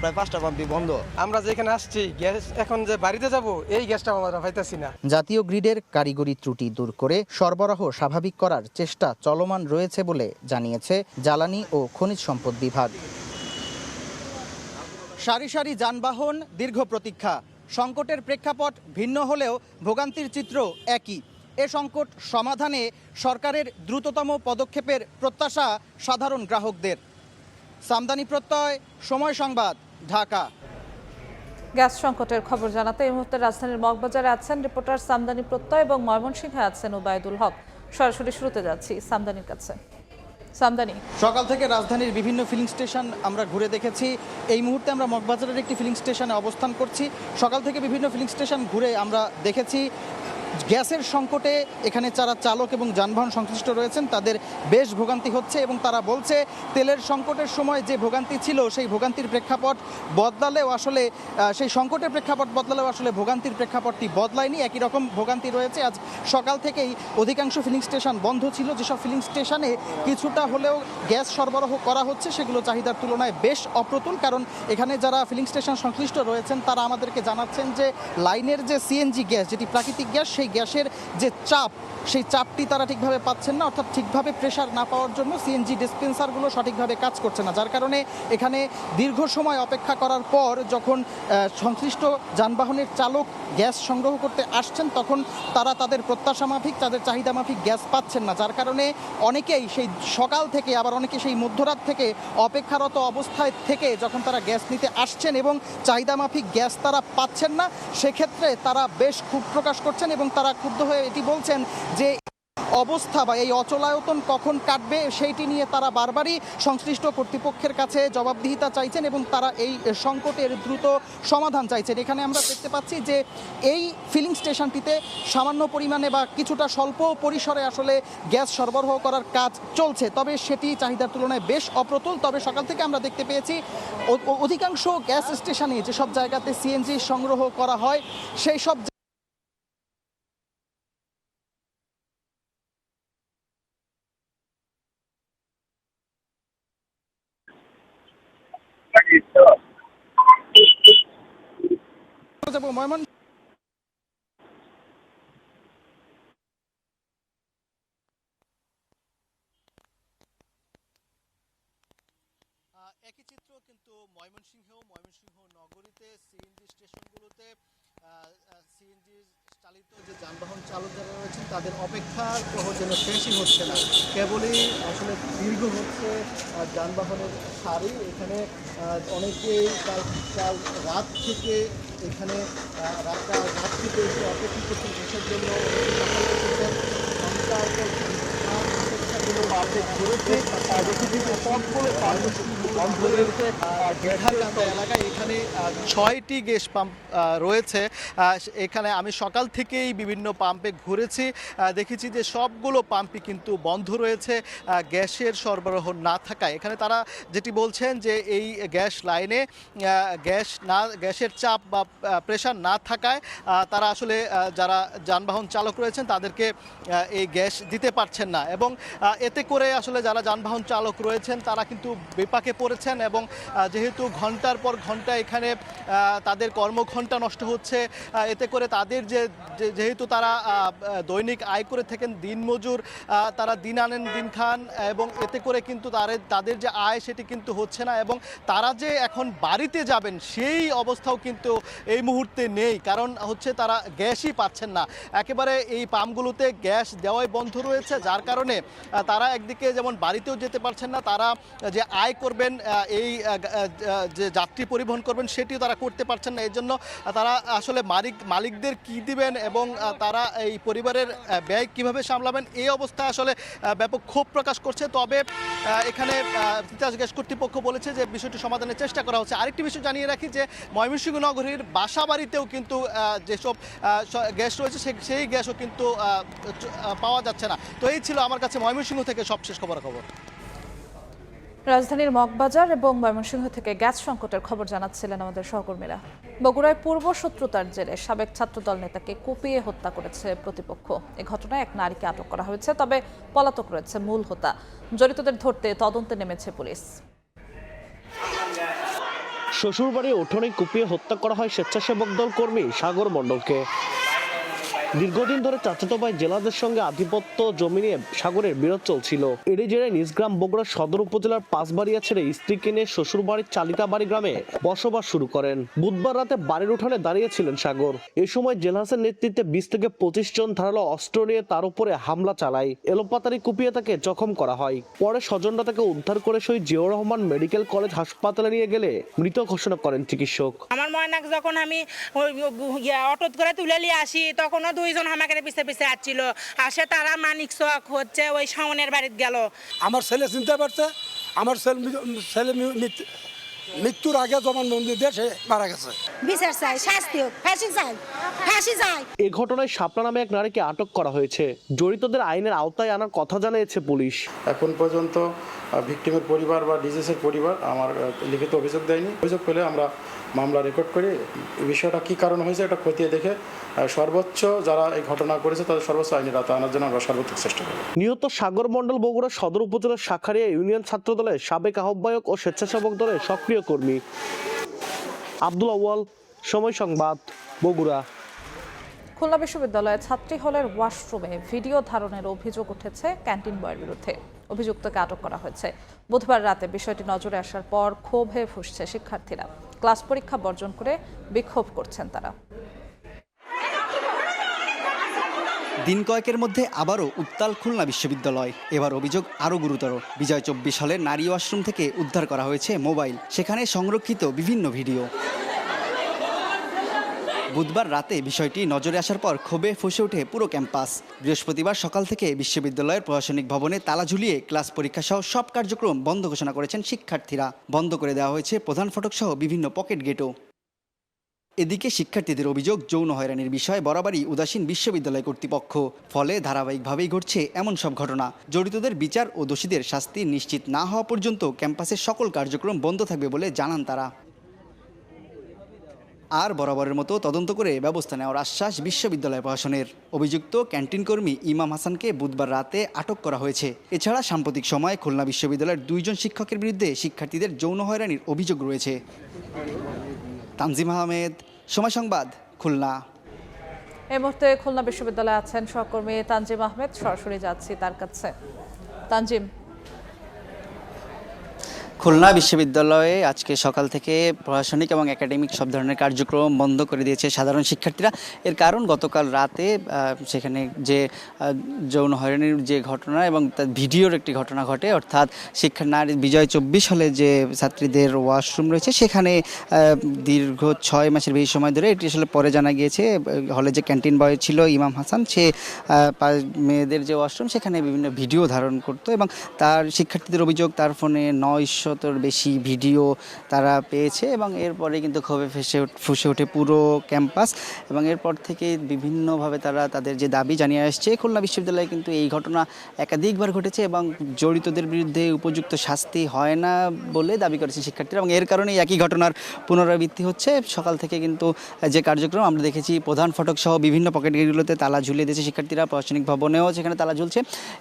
প্রায় 5টা পাম্পই বন্ধ। আমরা যেখানে আসছি গ্যাস এখন যে বাড়িতে যাব এই গ্যাসটা আমরা পাইতেছি না। জাতীয় গ্রিডের কারিগরি ত্রুটি দূর করে সরবরাহ স্বাভাবিক করার চেষ্টা চলমান রয়েছে বলে জানিয়েছে জ্বালানি ও খনিজ সম্পদ বিভাগ। সারি সারি যানবাহন, দীর্ঘ প্রতীক্ষা। সংকটের প্রেক্ষাপট ভিন্ন হলেও ভোগান্তির চিত্র একই। এ সংকট সমাধানে সরকারের দ্রুততম পদক্ষেপের প্রত্যাশা সাধারণ গ্রাহকদের। সামদানি প্রত্যয়, সময় সংবাদ, ঢাকা। গ্যাস সংকটের খবর জানাতে এই মুহূর্তে রাজধানীর মগবাজারে আছেন রিপোর্টার সামদানি প্রত্যয় এবং ময়মনসিংহে আছেন ওবায়দুল হক। সরাসরি শুরুতে যাচ্ছি সামদানির কাছে। সামদানি, সকাল থেকে রাজধানীর বিভিন্ন ফিলিং স্টেশন আমরা ঘুরে দেখেছি। এই মুহূর্তে আমরা মগবাজারের একটি ফিলিং স্টেশনে অবস্থান করছি। সকাল থেকে বিভিন্ন ফিলিং স্টেশন ঘুরে আমরা দেখেছি গ্যাসের সংকটে এখানে যারা চালক এবং যানবাহন সংশ্লিষ্ট রয়েছেন তাদের বেশ ভোগান্তি হচ্ছে, এবং তারা বলছে তেলের সংকটের সময় যে ভোগান্তি ছিল সেই ভোগান্তির প্রেক্ষাপট বদলালেও আসলে সেই সংকটের প্রেক্ষাপট বদলালেও আসলে ভোগান্তির প্রেক্ষাপটটি বদলায়নি, একই রকম ভোগান্তি রয়েছে। আজ সকাল থেকেই অধিকাংশ ফিলিং স্টেশন বন্ধ ছিল। যেসব ফিলিং স্টেশনে কিছুটা হলেও গ্যাস সরবরাহ করা হচ্ছে সেগুলো চাহিদার তুলনায় বেশ অপ্রতুল, কারণ এখানে যারা ফিলিং স্টেশন সংশ্লিষ্ট রয়েছেন তারা আমাদেরকে জানাচ্ছেন যে লাইনের যে সিএনজি গ্যাস, যেটি প্রাকৃতিক গ্যাস, সেই গ্যাসের যে চাপ, সেই চাপটি তারা ঠিকভাবে পাচ্ছেন না, অর্থাৎ ঠিকভাবে প্রেশার না পাওয়ার জন্য সিএনজি ডিসপেন্সারগুলো সঠিকভাবে কাজ করছে না, যার কারণে এখানে দীর্ঘ সময় অপেক্ষা করার পর যখন সংশ্লিষ্ট যানবাহনের চালক গ্যাস সংগ্রহ করতে আসছেন তখন তারা তাদের প্রত্যাশা মাফিক, তাদের চাহিদা মাফিক গ্যাস পাচ্ছেন না, যার কারণে অনেকেই সেই সকাল থেকে আবার অনেকে সেই মধ্যরাত থেকে অপেক্ষারত অবস্থায় থেকে যখন তারা গ্যাস নিতে আসছেন এবং চাহিদা মাফিক গ্যাস তারা পাচ্ছেন না, সেক্ষেত্রে তারা বেশ ক্ষোভ প্রকাশ করছেন এবং তারা ক্ষুব্ধ হয়ে এটি বলছেন যে অবস্থা বা এই অচলায়তন কখন কাটবে সেইটি নিয়ে তারা বারবারই সংশ্লিষ্ট কর্তৃপক্ষের কাছে জবাবদিহিতা চাইছেন এবং তারা এই সংকটের দ্রুত সমাধান চাইছেন। এখানে আমরা দেখতে পাচ্ছি যে এই ফিলিং স্টেশনটিতে সামান্য পরিমাণে বা কিছুটা স্বল্প পরিসরে আসলে গ্যাস সরবরাহ করার কাজ চলছে, তবে সেটি চাহিদার তুলনায় বেশ অপ্রতুল। তবে সকাল থেকে আমরা দেখতে পেয়েছি অধিকাংশ গ্যাস স্টেশনে যেসব জায়গাতে সিএনজি সংগ্রহ করা হয় সেই সব ময়মনসিংহ একই চিত্র কিন্তু ময়মনসিংহ নগরীতে সিএনজি স্টেশনগুলোতে সিএনজি চালিত যে যানবাহন চালক যারা রয়েছেন তাদের অপেক্ষার প্রহর যেন শেষই হচ্ছে না, কেবলই আসলে দীর্ঘ হচ্ছে যানবাহনের সারি। এখানে অনেকেই কাল রাত থেকে এখানে রাত থেকে এসে অপেক্ষা করছেন দেশের জন্য, এলাকায় এখানে 6টি গ্যাস পাম্প রয়েছে। এখানে আমি সকাল থেকেই বিভিন্ন পাম্পে ঘুরেছি, দেখেছি যে সবগুলো পাম্পই কিন্তু বন্ধ রয়েছে গ্যাসের সরবরাহ না থাকায়। এখানে তারা যেটি বলছেন যে এই গ্যাস লাইনে গ্যাসের চাপ বা প্রেশার না থাকায় তারা আসলে যারা যানবাহন চালক রয়েছেন তাদেরকে এই গ্যাস দিতে পারছেন না, এবং এতে করে আসলে যারা যানবাহন চালক রয়েছেন তারা কিন্তু বিপাকে পড়েছেন। এবং যেহেতু ঘন্টার পর ঘন্টা এখানে তাদের কর্মঘণ্টা নষ্ট হচ্ছে, এতে করে তাদের যেহেতু তারা দৈনিক আয় করে থাকেন, দিনমজুর, তারা দিন আনেন দিন খান, এবং এতে করে কিন্তু তাদের যে আয় সেটি কিন্তু হচ্ছে না, এবং তারা যে এখন বাড়িতে যাবেন সেই অবস্থাও কিন্তু এই মুহূর্তে নেই, কারণ হচ্ছে তারা গ্যাসই পাচ্ছেন না। একেবারে এই পাম্পগুলোতে গ্যাস দেওয়াই বন্ধ রয়েছে, যার কারণে তারা একদিকে যেমন বাড়িতেও যেতে পারছেন না, তারা যে আয় করবেন এই যে যাত্রী পরিবহন করবেন সেটিও তারা করতে পারছেন না। এর জন্য তারা আসলে মালিকদের কি দিবেন এবং তারা এই পরিবারের ব্যয় কিভাবে সামলাবেন এই অবস্থায় আসলে ব্যাপক ক্ষোভ প্রকাশ করছে। তবে এখানে তিতাস গ্যাস কর্তৃপক্ষ বলেছে যে বিষয়টি সমাধানের চেষ্টা করা হচ্ছে। আরেকটি বিষয় জানিয়ে রাখি যে ময়মনসিংহ নগরীর বাসা বাড়িতেও কিন্তু যেসব গ্যাস রয়েছে সেই গ্যাসও কিন্তু পাওয়া যাচ্ছে না। তো এই ছিল আমার কাছে ময়মনসিংহ থেকে সবশেষ খবর। রাজধানীর মগবাজার এবং ময়মনসিংহ থেকে গ্যাস সংকটের খবর জানাচ্ছিলেন আমাদের সহকর্মীরা। বগুড়ায় পূর্ব শত্রুতার জেরে সাবেক ছাত্রদল নেতাকে কুপিয়ে হত্যা করেছে প্রতিপক্ষ। এ ঘটনায় এক নারীকে আটক করা হয়েছে, তবে পলাতক রয়েছে মূল হোতা। জড়িতদের ধরতে তদন্তে নেমেছে পুলিশ। শ্বশুরবাড়ির উঠোনে কুপিয়ে হত্যা করা হয় স্বেচ্ছাসেবক দল কর্মী সাগর মণ্ডলকে। দীর্ঘদিন ধরে চাচাতো ভাই জেলাদের সঙ্গে আধিপত্য জমি নিয়ে সাগরের বিরোধ চলছিল। এরই জেরে নিজগ্রাম বগুড়া সদর উপজেলার পাঁচবাড়িয়া ছেড়ে স্ত্রীকে নিয়ে শ্বশুরবাড়ির চালিতাবাড়ি গ্রামে বসবাস শুরু করেন। বুধবার রাতে বাড়ির উঠানে দাঁড়িয়েছিলেন সাগর। এ সময় জেলহাসের নেতৃত্বে 20 থেকে 25 জন ধারালো অস্ত্র নিয়ে তার উপরে হামলা চালায়। এলোপাতাড়ি কুপিয়ে তাকে জখম করা হয়। পরে স্বজনরা তাকে উদ্ধার করে শহীদ জিয়াউর রহমান মেডিকেল কলেজ হাসপাতালে নিয়ে গেলে মৃত ঘোষণা করেন চিকিৎসক। আমার ময়নাক যখন আমি অটো করে তুলে নিয়ে আসি তখনও 2 জন আমাকে পিছে পিছে আসছিল, আসে তারা মানিক চক হচ্ছে ওই শাওনের বাড়িতে গেল। আমার ছেলে চিনতে পারছে, আমার ছেলে মৃত্যুর আগে জবানবন্দি দিয়ে সে মারা গেছে। বিচার চাই, শাস্তি হোক, ফাঁসি চাই, ফাঁসি চাই। এই ঘটনায় শাপলা নামে এক নারীকে আটক করা হয়েছে। জড়িতদের আইনের আওতায় আনার কথা জানিয়েছে পুলিশ। এখন পর্যন্ত ভিকটিমের পরিবার বা ডিজিজের পরিবার আমার লিখিত অভিযোগ দেয়নি। অভিযোগ পেলে আমরা মামলা রেকর্ড করে এই বিষয়টা কী কারণ হয়েছে এটা খতিয়ে দেখে সর্বোচ্চ যারা এই ঘটনা করেছে তাদের সর্বোচ্চ আইনের আওতায় আনার জন্য আমরা সর্বোচ্চ চেষ্টা করব। নিহত সাগর মণ্ডল বগুড়া সদর উপজেলার শাখারিয়া ইউনিয়ন ছাত্র দলের সাবেক আহ্বায়ক ও স্বেচ্ছাসেবক দলের সক্রিয় কর্মী। আব্দুল আউয়াল, সময় সংবাদ, বগুড়া। খুলনা বিশ্ববিদ্যালয়ের ছাত্রী হলের ওয়াশরুমে ভিডিও ধারণের অভিযোগ উঠেছে ক্যান্টিন বয়ের বিরুদ্ধে। অভিযুক্তকে আটক করা হয়েছে। বুধবার রাতে বিষয়টি নজরে আসার পর ক্ষোভে ফুঁসছে শিক্ষার্থীরা। ক্লাস পরীক্ষা বর্জন করে বিক্ষোভ করছেন তারা। দিন কয়েকের মধ্যে আবারও উত্তাল খুলনা বিশ্ববিদ্যালয়। এবার অভিযোগ আরও গুরুতর। বিজয় 24 হলের নারী ওয়াশরুম থেকে উদ্ধার করা হয়েছে মোবাইল, সেখানে সংরক্ষিত বিভিন্ন ভিডিও। বুধবার রাতে বিষয়টি নজরে আসার পর ক্ষোভে ফুঁসে ওঠে পুরো ক্যাম্পাস। বৃহস্পতিবার সকাল থেকে বিশ্ববিদ্যালয়ের প্রশাসনিক ভবনে তালা ঝুলিয়ে ক্লাস পরীক্ষা সহ সব কার্যক্রম বন্ধ ঘোষণা করেছেন শিক্ষার্থীরা। বন্ধ করে দেওয়া হয়েছে প্রধান ফটক সহ বিভিন্ন পকেট গেটও। এদিকে শিক্ষার্থীদের অভিযোগ, যৌন হয়রানির বিষয়ে বরাবরই উদাসীন বিশ্ববিদ্যালয় কর্তৃপক্ষ। ফলে ধারাবাহিকভাবেই ঘটছে এমন সব ঘটনা। জড়িতদের বিচার ও দোষীদের শাস্তি নিশ্চিত না হওয়া পর্যন্ত ক্যাম্পাসের সকল কার্যক্রম বন্ধ থাকবে বলে জানান তারা। আর বরাবরের মতো তদন্ত করে ব্যবস্থা নেওয়ার আশ্বাস বিশ্ববিদ্যালয় প্রশাসনের। অভিযুক্ত ক্যান্টিন কর্মী ইমাম হাসানকে বুধবার রাতে আটক করা হয়েছে। এছাড়া সাম্প্রতিক সময়ে খুলনা বিশ্ববিদ্যালয়ের 2 জন শিক্ষকের বিরুদ্ধে শিক্ষার্থীদের যৌন হয়রানির অভিযোগ রয়েছে। তানজিম আহমেদ, সময় সংবাদ, খুলনা। এই মুহূর্তে খুলনা বিশ্ববিদ্যালয়ে আছেন সহকর্মী তানজিম আহমেদ, সরাসরি যাচ্ছি তার কাছে। তানজিম, খুলনা বিশ্ববিদ্যালয়ে আজকে সকাল থেকে প্রশাসনিক এবং একাডেমিক সব ধরনের কার্যক্রম বন্ধ করে দিয়েছে সাধারণ শিক্ষার্থীরা। এর কারণ গতকাল রাতে সেখানে যে যৌন হয়রানির যে ঘটনা এবং তার ভিডিওর একটি ঘটনা ঘটে, অর্থাৎ নারী বিজয় 24 হলে যে ছাত্রীদের ওয়াশরুম রয়েছে সেখানে দীর্ঘ 6 মাসের বেশি সময় ধরে, এটি আসলে পরে জানা গিয়েছে, হলে যে ক্যান্টিন বয় ছিল ইমাম হাসান, সে মেয়েদের যে ওয়াশরুম সেখানে বিভিন্ন ভিডিও ধারণ করতো এবং তার শিক্ষার্থীদের অভিযোগ তার ফোনে 900 বেশি ভিডিও তারা পেয়েছে এবং এরপরে কিন্তু ক্ষোভে ফুঁসে ওঠে পুরো ক্যাম্পাস এবং এরপর থেকে বিভিন্নভাবে তারা তাদের যে দাবি জানিয়ে আসছে। খুলনা বিশ্ববিদ্যালয়ে কিন্তু এই ঘটনা একাধিকবার ঘটেছে এবং জড়িতদের বিরুদ্ধে উপযুক্ত শাস্তি হয় না বলে দাবি করেছে শিক্ষার্থীরা এবং এর কারণেই একই ঘটনার পুনরাবৃত্তি হচ্ছে। সকাল থেকে কিন্তু যে কার্যক্রম আমরা দেখেছি, প্রধান ফটক সহ বিভিন্ন পকেট গেটগুলোতে তালা ঝুলিয়ে দিয়েছে শিক্ষার্থীরা, প্রশাসনিক ভবনেও সেখানে তালা ঝুলছে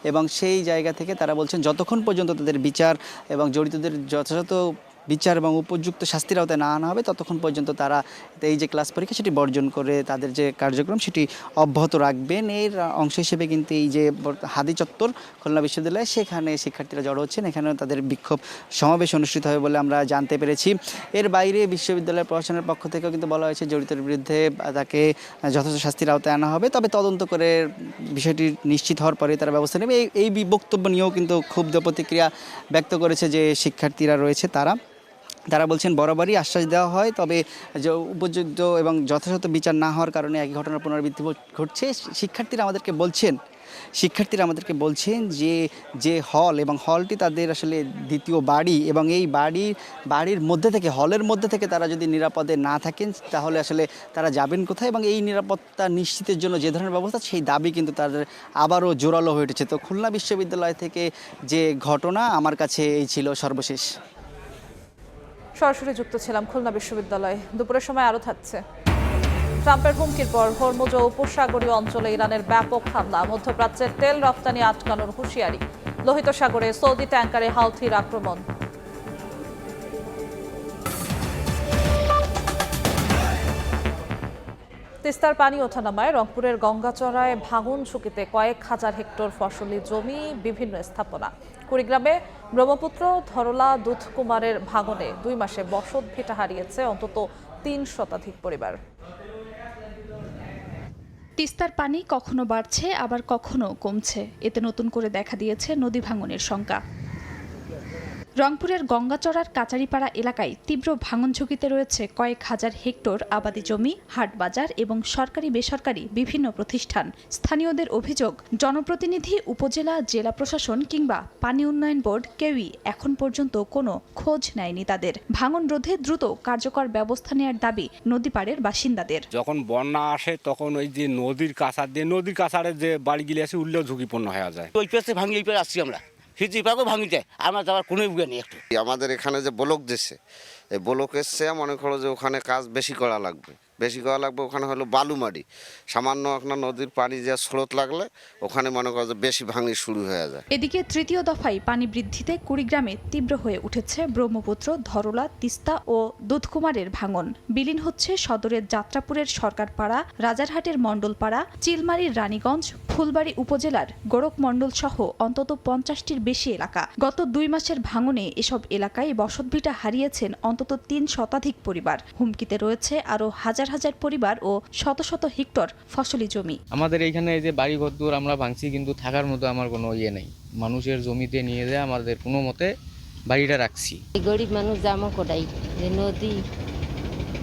এবং সেই জায়গা থেকে তারা বলছেন যতক্ষণ পর্যন্ত তাদের বিচার এবং জড়িতদের যথাযথ বিচার এবং উপযুক্ত শাস্তির আওতায় না আনা হবে ততক্ষণ পর্যন্ত তারা এই যে ক্লাস পরীক্ষা সেটি বর্জন করে তাদের যে কার্যক্রম সেটি অব্যাহত রাখবেন। এর অংশ হিসেবে কিন্তু এই যে হাদি চত্বর খুলনা বিশ্ববিদ্যালয়ে সেখানে শিক্ষার্থীরা জড়ো হচ্ছেন, এখানেও তাদের বিক্ষোভ সমাবেশ অনুষ্ঠিত হবে বলে আমরা জানতে পেরেছি। এর বাইরে বিশ্ববিদ্যালয় প্রশাসনের পক্ষ থেকেও কিন্তু বলা হয়েছে জড়িতের বিরুদ্ধে তাকে যথাযথ শাস্তির আওতায় আনা হবে, তবে তদন্ত করে বিষয়টি নিশ্চিত হওয়ার পরে তারা ব্যবস্থা নেবে। এই বক্তব্য নিয়েও কিন্তু ক্ষুব্ধ প্রতিক্রিয়া ব্যক্ত করেছে যে শিক্ষার্থীরা রয়েছে তারা বলছেন বরাবরই আশ্বাস দেওয়া হয়, তবে যে উপযুক্ত এবং যথাযথ বিচার না হওয়ার কারণে একই ঘটনার পুনরাবৃত্তি ঘটছে। শিক্ষার্থীরা আমাদেরকে বলছেন যে হল এবং হলটি তাদের আসলে দ্বিতীয় বাড়ি এবং এই বাড়ির মধ্যে থেকে, হলের মধ্যে থেকে তারা যদি নিরাপদে না থাকেন তাহলে আসলে তারা যাবেন কোথায় এবং এই নিরাপত্তা নিশ্চিতের জন্য যে ধরনের ব্যবস্থা সেই দাবি কিন্তু তাদের আবারও জোরালো হয়ে উঠেছে। তো খুলনা বিশ্ববিদ্যালয় থেকে যে ঘটনা আমার কাছে এই ছিল সর্বশেষ। সরাসরি যুক্ত ছিলাম খুলনা বিশ্ববিদ্যালয়ে। দুপুরের সময় আরও থাকছে। ট্রাম্পের হুমকির পর হরমুজ ও উপসাগরীয় অঞ্চলে ইরানের ব্যাপক হামলা, মধ্যপ্রাচ্যের তেল রপ্তানি আটকানোর হুঁশিয়ারি, লোহিত সাগরে সৌদি ট্যাঙ্কারে হাউথির আক্রমণ। তিস্তার পানি ওঠানামায় রংপুরের গঙ্গাচড়ায় ভাঙন ঝুঁকিতে কয়েক হাজার হেক্টর ফসলি জমি, বিভিন্ন স্থাপনা। কুড়িগ্রামে ব্রহ্মপুত্র ধরলা দুধকুমারের ভাঙনে 2 মাসে বসত ভিটা হারিয়েছে অন্তত 3 শতাধিক পরিবার। তিস্তার পানি কখনো বাড়ছে আবার কখনো কমছে, এতে নতুন করে দেখা দিয়েছে নদী ভাঙনের শঙ্কা। রংপুরের গঙ্গাচড়ার কাচারিপাড়া এলাকায় তীব্র ভাঙন ঝুঁকিতে রয়েছে কয়েক হাজার হেক্টর আবাদি জমি, হাট বাজার এবং সরকারি বেসরকারি বিভিন্ন প্রতিষ্ঠান। স্থানীয়দের অভিযোগ, জনপ্রতিনিধি, উপজেলা, জেলা প্রশাসন কিংবা পানি উন্নয়ন বোর্ড কেউই এখন পর্যন্ত কোনো খোঁজ নেয়নি তাদের। ভাঙন রোধে দ্রুত কার্যকর ব্যবস্থা নেওয়ার দাবি নদীপাড়ের বাসিন্দাদের। যখন বন্যা আসে তখন ওই যে নদীর কাছারে যে বাড়িগুলি আছে উঠলেও ঝুঁকিপূর্ণ হয়ে যায়। ওই পেছে ভাঙি এই পেয়ে আসছি আমরা, ভাঙি যায়, আমার যাওয়ার কোনো উপায় নেই। একটু আমাদের এখানে যে ব্লক দিচ্ছে, এই ব্লক এসছে, মনে করো যে ওখানে কাজ বেশি করা লাগবে। ওখানে হলো বালুমাটি, সামান্য একটা নদীর পানি যে স্রোত লাগলে ওখানে মনে করো যে বেশি ভাঙি শুরু হয়ে যায়। এদিকে তৃতীয় দফায় পানি বৃদ্ধিতে কুড়িগ্রামে তীব্র হয়ে উঠেছে ব্রহ্মপুত্র, ধরলা, তিস্তা ও দুধকুমারের ভাঙন। বিলীন হচ্ছে সদরের যাত্রাপুরের সরকারপাড়া, রাজারহাটের মণ্ডলপাড়া, চিলমারির রানীগঞ্জ, ফুলবাড়ী উপজেলার গোরখ মণ্ডল সহ অন্তত 50টির বেশি এলাকা। গত 2 মাসের ভাঙনে এসব এলাকায় বসতভিটা হারিয়েছেন অন্তত 3 শতাধিক পরিবার। হুমকিতে রয়েছে আরও হাজার হাজার পরিবার ও শত শত হেক্টর ফসলি জমি। আমাদের এইখানে এই যে বাড়ি ঘরদুয়ার আমরা ভাঙছি, কিন্তু থাকার মতো আমার কোনো নেই। মানুষের জমিতে নিয়ে যায় আমাদের কোনো মতে বাড়িটা রাখছি। গরিব মানুষ জামা কোটাই,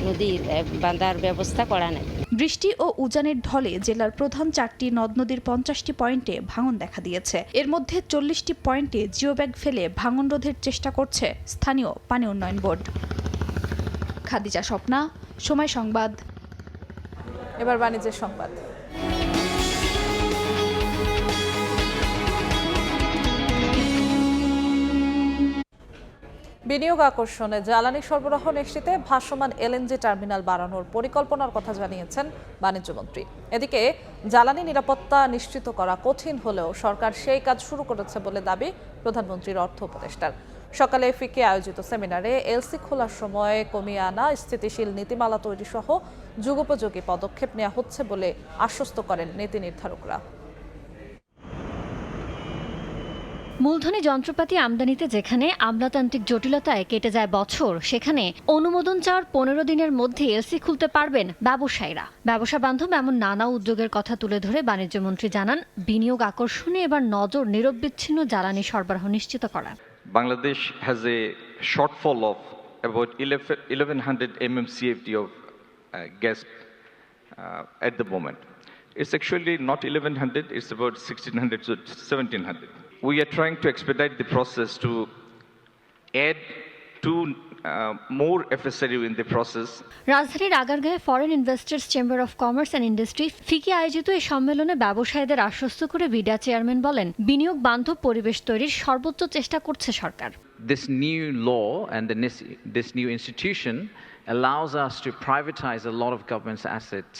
নদীর বাঁধার ব্যবস্থা করা নাই। বৃষ্টি ও উজানের ঢলে জেলার প্রধান 4টি নদ নদীর 50টি পয়েন্টে ভাঙন দেখা দিয়েছে। এর মধ্যে 40টি পয়েন্টে জিওব্যাগ ফেলে ভাঙন রোধের চেষ্টা করছে স্থানীয় পানি উন্নয়ন বোর্ড। খাদিজা স্বপ্না, সময় সংবাদ। এবার বাণিজ্যের সংবাদ। বিনিয়োগ আকর্ষণে জ্বালানি সরবরাহ নিশ্চিতে ভাসমান এলএনজি টার্মিনাল বাড়ানোর পরিকল্পনার কথা জানিয়েছেন বাণিজ্যমন্ত্রী। এদিকে জ্বালানি নিরাপত্তা নিশ্চিত করা কঠিন হলেও সরকার সেই কাজ শুরু করেছে বলে দাবি প্রধানমন্ত্রীর অর্থ উপদেষ্টার। সকালে ফিকে আয়োজিত সেমিনারে এলসি খোলার সময় কমিয়ে আনা, স্থিতিশীল নীতিমালা তৈরি সহ যুগোপযোগী পদক্ষেপ নেওয়া হচ্ছে বলে আশ্বস্ত করেন নীতি নির্ধারকরা। মূলধনী যন্ত্রপাতি আমদানিতে যেখানে আমলাতান্ত্রিক জটিলতায় কেটে যায় বছর, সেখানে অনুমোদন চাওয়ার 15 দিনের মধ্যে এলসি খুলতে পারবেন ব্যবসায়ীরা। ব্যবসা বান্ধব এমন নানা উদ্যোগের কথা তুলে ধরে বাণিজ্যমন্ত্রী জানান, বিনিয়োগ আকর্ষণে এবার নজর নিরবচ্ছিন্ন জ্বালানি সরবরাহ নিশ্চিত করা। Bangladesh has a shortfall of about 1100 mmcfd of gas at the moment. It's actually not 1100, it's about 1600 to 1700. We are trying to expedite the process to add two more FSRU in the process. রাজধানীর আগারগাঁয়ে foreign investors chamber of commerce and industry FICCI আয়োজিত এই সম্মেলনে ব্যবসায়ীদের আশ্বস্ত করে BIDA chairman বলেন, বিনিয়োগ বান্ধব পরিবেশ তৈরির সর্বোচ্চ চেষ্টা করছে সরকার। This new law and this new institution allows us to privatize a lot of government's assets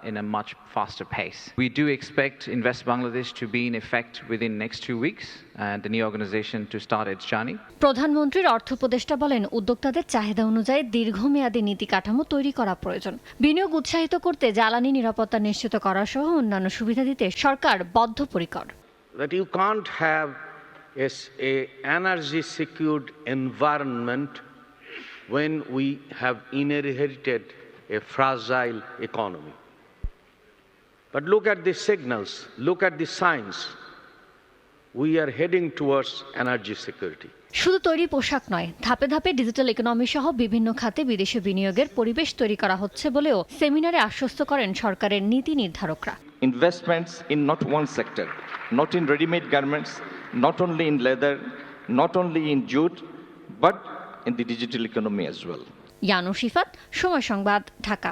in a much faster pace. We do expect Invest Bangladesh to be in effect within next 2 weeks and the new organization to start its journey. প্রধানমন্ত্রীর অর্থ উপদেষ্টা বলেন, উদ্যোক্তাদের চাহিদা অনুযায়ী দীর্ঘমেয়াদী নীতি কাঠামো তৈরি করা প্রয়োজন। বিনিয়োগ উৎসাহিত করতে জ্বালানি নিরাপত্তা নিশ্চিত করা সহ অন্যান্য সুবিধা দিতে সরকার বদ্ধপরিকর। That you can't have a energy secured environment when we have inherited a fragile economy. But look at the signals, look at the signs. We are heading towards energy security. শুধু তৈরি পোশাক নয়, ধাপে ধাপে ডিজিটাল ইকোনমি সহ বিভিন্ন খাতে বিদেশি বিনিয়োগের পরিবেশ তৈরি করা হচ্ছে বলেও সেমিনারে আশ্বস্ত করেন সরকারের নীতি নির্ধারকরা। Investments in not one sector, not in ready-made garments, not only in leather, not only in jute, but in the digital economy as well. ইয়ানু Shifat, সময় সংবাদ, ঢাকা।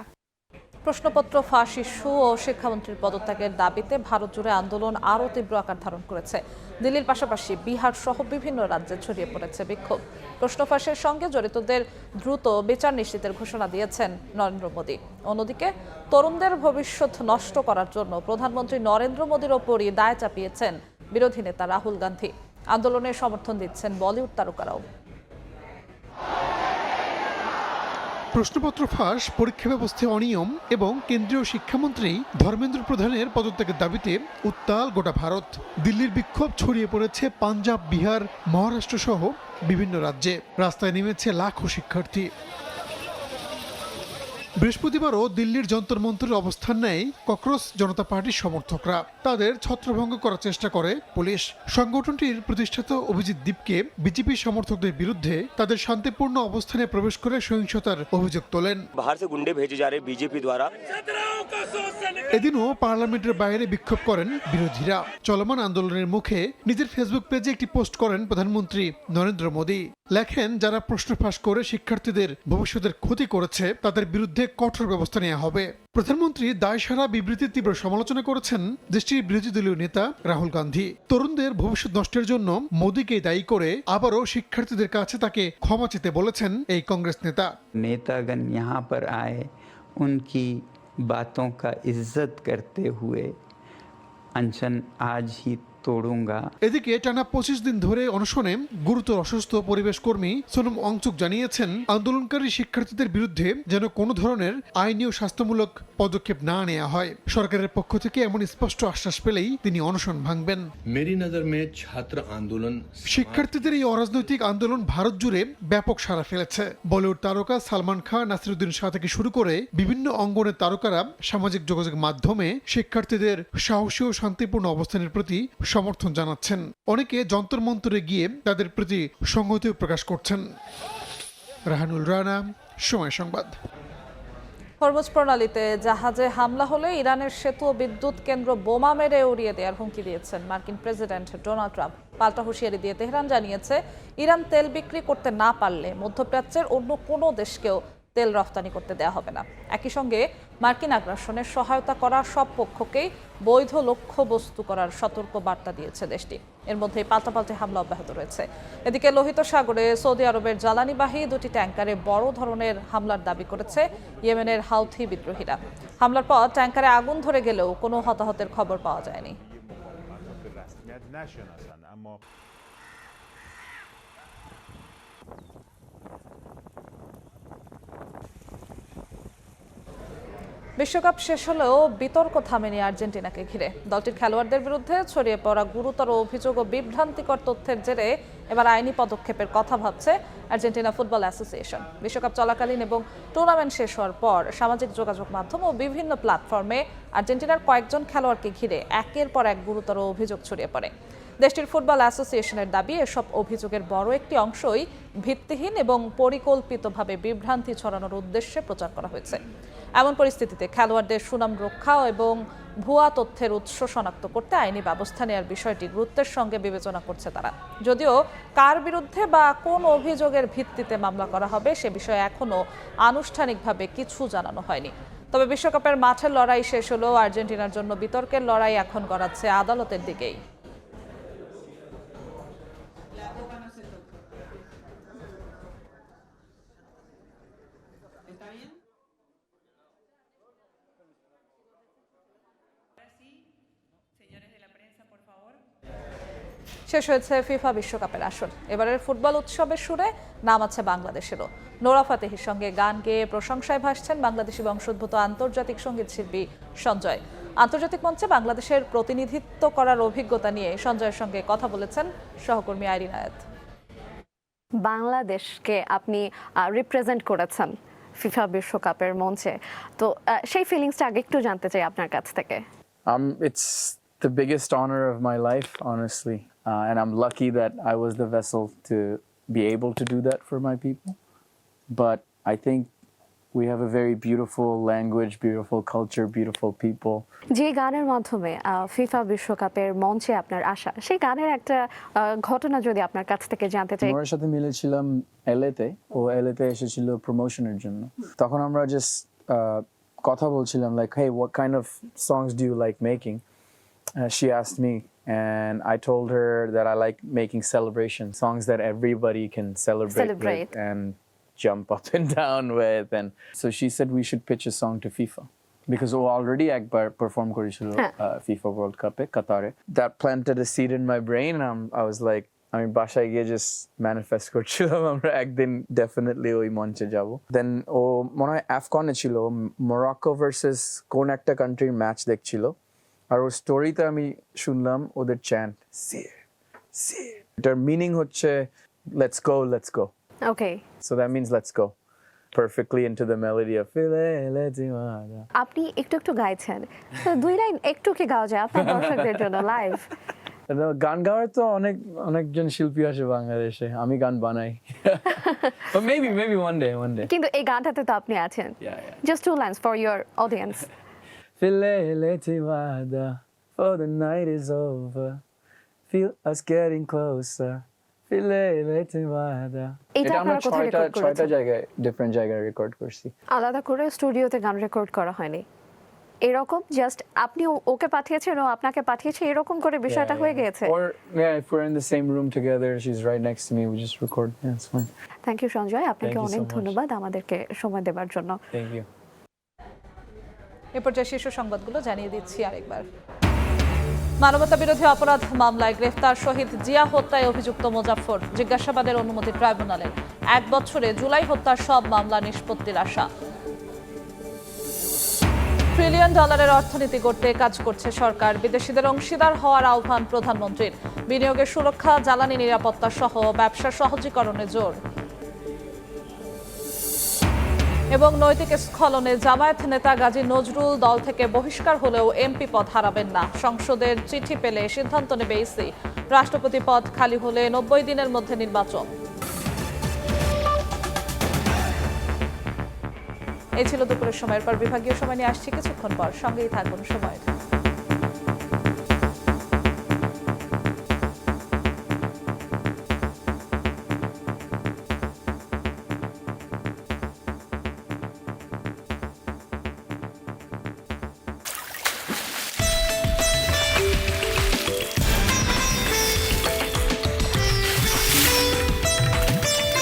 প্রশ্নপত্র ফাঁস ইস্যু ও শিক্ষামন্ত্রীর পদত্যাগের দাবিতে ভারত জুড়ে আন্দোলন আরও তীব্র আকার ধারণ করেছে। দিল্লির পাশাপাশি বিহার সহ বিভিন্ন রাজ্যে ছড়িয়ে পড়েছে বিক্ষোভ। প্রশ্ন ফাঁসের সঙ্গে জড়িতদের দ্রুত বিচার নিশ্চিতের ঘোষণা দিয়েছেন নরেন্দ্র মোদী। অন্যদিকে তরুণদের ভবিষ্যৎ নষ্ট করার জন্য প্রধানমন্ত্রী নরেন্দ্র মোদীর ওপরই দায় চাপিয়েছেন বিরোধী নেতা রাহুল গান্ধী। আন্দোলনের সমর্থন দিচ্ছেন বলিউড তারকারাও। প্রশ্নপত্র ফাঁস, পরীক্ষা ব্যবস্থায় অনিয়ম এবং কেন্দ্রীয় শিক্ষামন্ত্রী ধর্মেন্দ্র প্রধানের পদত্যাগের দাবিতে উত্তাল গোটা ভারত। দিল্লির বিক্ষোভ ছড়িয়ে পড়েছে পাঞ্জাব, বিহার, মহারাষ্ট্র সহ বিভিন্ন রাজ্যে। রাস্তায় নেমেছে লাখো শিক্ষার্থী। বৃহস্পতিবারও দিল্লির যন্তর মন্তরের অবস্থান নেয় ককরোচ জনতা পার্টির সমর্থকরা। তাদের ছত্রভঙ্গ করার চেষ্টা করে পুলিশ। সংগঠনটির প্রতিষ্ঠাতা অভিজিৎ দীপকে বিজেপি সমর্থকদের বিরুদ্ধে তাদের শান্তিপূর্ণ অবস্থানে প্রবেশ করে সহিংসতার অভিযোগ তোলেন। এদিনও পার্লামেন্টের বাইরে বিক্ষোভ করেন বিরোধীরা। চলমান আন্দোলনের মুখে নিজের ফেসবুক পেজে একটি পোস্ট করেন প্রধানমন্ত্রী নরেন্দ্র মোদী। লেখেন, যারা প্রশ্ন ফাঁস করে শিক্ষার্থীদের ভবিষ্যতের ক্ষতি করেছে তাদের বিরুদ্ধে কঠোর ব্যবস্থা নেওয়া হবে। প্রধানমন্ত্রী দায়সারা বিবৃতির তীব্র সমালোচনা করেছেন দেশটির বিরোধী দলীয় নেতা রাহুল গান্ধী। তরুণদের ভবিষ্যৎ নষ্টের জন্য মোদীকে দায়ী করে আবারও শিক্ষার্থীদের কাছে তাকে ক্ষমা চেতে বলেছেন এই কংগ্রেস নেতা। नेतागण यहाँ पर आए, उनकी बातों का इज्जत करते हुए अनशन आज ही तोड़ूंगा। এদিকে টানা 25 দিন ধরে অনশনে গুরুতর অসুস্থ পরিবেশ কর্মী সোনম ওয়াংচুক জানিয়েছেন, আন্দোলনকারী শিক্ষার্থীদের বিরুদ্ধে যেন কোনো ধরনের আইনি ও স্বাস্থ্যমূলক পদক্ষেপ না নেওয়া হয়। সরকারের পক্ষ থেকে এমন স্পষ্ট আশ্বাস পেলেই তিনি অনশন ভাঙবেন। मेरी नजर में छात्र आंदोलन শিক্ষার্থীদের এই অরাজনৈতিক আন্দোলন ভারত জুড়ে ব্যাপক সাড়া ফেলেছে। বলিউড তারকা সালমান খান, নাসিরুদ্দিন শাহ থেকে শুরু করে বিভিন্ন অঙ্গনের তারকারা সামাজিক যোগাযোগ মাধ্যমে শিক্ষার্থীদের সাহসী ও শান্তিপূর্ণ অবস্থানের প্রতি সমর্থন জানাচ্ছেন। অনেকে যন্তর মন্তরে গিয়ে তাদের প্রতি সংহতিও প্রকাশ করছেন। রাহানুল রানা, সময় সংবাদ। হরমুজ প্রণালীতে জাহাজে হামলা হলে ইরানের সেতু ও বিদ্যুৎ কেন্দ্র বোমা মেরে উড়িয়ে দেওয়ার হুমকি দিয়েছেন মার্কিন প্রেসিডেন্ট ডোনাল্ড ট্রাম্প। পাল্টা হুঁশিয়ারি দিয়ে তেহরান জানিয়েছে, ইরান তেল বিক্রি করতে না পারলে মধ্যপ্রাচ্যের অন্য কোনো দেশকেও তেল রফতানি করতে দেওয়া হবে না। একই সঙ্গে মার্কিন আগ্রাসনের সহায়তা করা সব পক্ষকেই বৈধ লক্ষ্যবস্তু করার সতর্ক বার্তা দিয়েছে দেশটি। এর মধ্যেই পাল্টাপাল্টি হামলা অব্যাহত রয়েছে। এদিকে লোহিত সাগরে সৌদি আরবের জ্বালানিবাহী দুটি ট্যাঙ্কারে বড় ধরনের হামলার দাবি করেছে ইয়েমেনের হাউথি বিদ্রোহীরা। হামলার পর ট্যাঙ্কারে আগুন ধরে গেলেও কোনো হতাহতের খবর পাওয়া যায়নি। বিশ্বকাপ শেষ হলেও বিতর্ক থামেনি আর্জেন্টিনাকে ঘিরে। দলটির খেলোয়াড়দের বিরুদ্ধে ছড়িয়ে পড়া গুরুতর অভিযোগ ও বিভ্রান্তিকর তথ্যের জেরে এবার আইনি পদক্ষেপের কথা ভাবছে আর্জেন্টিনা ফুটবল অ্যাসোসিয়েশন। বিশ্বকাপ চলাকালীন এবং টুর্নামেন্ট শেষ হওয়ার পর সামাজিক যোগাযোগ মাধ্যম ও বিভিন্ন প্ল্যাটফর্মে আর্জেন্টিনার কয়েকজন খেলোয়াড়কে ঘিরে একের পর এক গুরুতর অভিযোগ ছড়িয়ে পড়ে। দেশটির ফুটবল অ্যাসোসিয়েশনের দাবি, এসব অভিযোগের বড় একটি অংশই ভিত্তিহীন এবং পরিকল্পিতভাবে বিভ্রান্তি ছড়ানোর উদ্দেশ্যে প্রচার করা হয়েছে। এমন পরিস্থিতিতে খেলোয়াড়দের সুনাম রক্ষা এবং ভুয়া তথ্যের উৎস শনাক্ত করতে আইনি ব্যবস্থা নেওয়ার বিষয়টি গুরুত্বের সঙ্গে বিবেচনা করছে তারা। যদিও কার বিরুদ্ধে বা কোন অভিযোগের ভিত্তিতে মামলা করা হবে সে বিষয়ে এখনও আনুষ্ঠানিকভাবে কিছু জানানো হয়নি। তবে বিশ্বকাপের মাঠের লড়াই শেষ হলেও আর্জেন্টিনার জন্য বিতর্কের লড়াই এখন গড়াচ্ছে আদালতের দিকেই। শেষ হয়েছে ফিফা বিশ্বকাপের আসর। এবারের ফুটবল উৎসবের সুরে নাম আছে বাংলাদেশেরও। নোরা ফাতেহির সঙ্গে গান গেয়ে প্রশংসায় ভাসছেন বাংলাদেশি বংশোদ্ভূত আন্তর্জাতিক সঙ্গীত শিল্পী সঞ্জয়। আন্তর্জাতিক মঞ্চে বাংলাদেশের প্রতিনিধিত্ব করার অভিজ্ঞতা নিয়ে সঞ্জয়ের সঙ্গে কথা বলেছেন সহকর্মী আইরিন আয়াত। বাংলাদেশকে আপনি রিপ্রেজেন্ট করেছেন ফিফা বিশ্বকাপের মঞ্চে, তো সেই ফিলিংসটা আগে একটু জানতে চাই আপনার কাছ থেকে। It's the biggest honor of my life, honestly. And I'm lucky that I was the vessel to be able to do that for my people. But I think we have a very beautiful language, beautiful culture, beautiful people. যে গানের মাধ্যমে FIFA বিশ্বকাপের মঞ্চে আপনার আসা, সেই গানের একটা ঘটনা যদি আপনার কাছ থেকে জানতে চাই। ওর সাথে মিলেছিলাম এলএতে, ও এলএতে এসেছিল প্রমোশনের জন্য। তখন আমরা জাস্ট কথা বলছিলাম, like, hey, what kind of songs do you like making? She asked me, and I told her that I like making celebration songs that everybody can celebrate with and jump up and down with. And so she said we should pitch a song to FIFA because we already একবার perform করেছিল FIFA World Cup এ কাতারে. That planted a seed in my brain, and I was like, আমি বাসায় গিয়ে just manifest করছিলাম আমরা একদিন definitely ওই মঞ্চে যাব। Then ও মনে হয় আফগানে ছিল, মরক্কো ভার্সেস কোন একটা কান্ট্রির ম্যাচ দেখছিল, আর ওর স্টোরিতে আমি শুনলাম ওদের চ্যান্ট সির সির, এটার মিনিং হচ্ছে let's go let's go. Okay, so that means let's go perfectly into the melody of ফিলেলেজিমাদা। আপনি একটু একটু গাইছেন, তো দুই লাইন একটু কি গাওয়া যায় আপনার দর্শকদের জন্য লাইভ? গান গাওয়ার তো অনেকজন শিল্পী আছে বাংলাদেশে, আমি গান বানাই। But maybe one day. কিন্তু এই গানটাতে তো আপনি আছেন। Just 2 lines for your audience. Filetimada, for the night is over. Feel us getting closer. Filetimada. এটা আমরা কোথায় রেকর্ড করেছেন? 6টা জায়গায়, ডিফারেন্ট জায়গায় রেকর্ড করছি। আলাদা করে স্টুডিওতে গান রেকর্ড করা হয়নি, এরকম জাস্ট আপনি ওকে পাঠিয়েছেন ও আপনাকে পাঠিয়েছে, এরকম করে বিষয়টা হয়ে গিয়েছে? Or if we're in the same room together, she's right next to me, we just record. Yeah, it's fine. Thank you Sanjay, আপনাকে অনেক ধন্যবাদ আমাদেরকে সময় দেওয়ার জন্য। Thank you. এ পর্যায়ে শীর্ষ সংবাদগুলো জানিয়ে দিচ্ছি আরেকবার। মানবতা বিরোধী অপরাধ মামলায় গ্রেফতার শহীদ জিয়া হত্যায় অভিযুক্ত মোজাফফর, জিজ্ঞাসাবাদের অনুমতি ট্রাইব্যুনালের। 1 বছরে জুলাই হত্যার সব মামলা নিষ্পত্তির আশা। $1 ট্রিলিয়ন অর্থনীতি করতে কাজ করছে সরকার। বিদেশিদের অংশীদার হওয়ার আহ্বান প্রধানমন্ত্রীর। বিনিয়োগের সুরক্ষা, জ্বালানি নিরাপত্তা সহ ব্যবসা সহজীকরণে জোর। এবং নৈতিক স্খলনে জামায়াত নেতা গাজী নজরুল দল থেকে বহিষ্কার হলেও এমপি পদ হারাবেন না। সংসদের চিঠি পেলে সিদ্ধান্ত নেবে ইসি। রাষ্ট্রপতি পদ খালি হলে 90 দিনের মধ্যে নির্বাচন। এই ছিল দুপুরের সময়ের পর বিভাগীয় সময় নিয়ে আসছি কিছুক্ষণ পর, সঙ্গেই থাকুন সময়।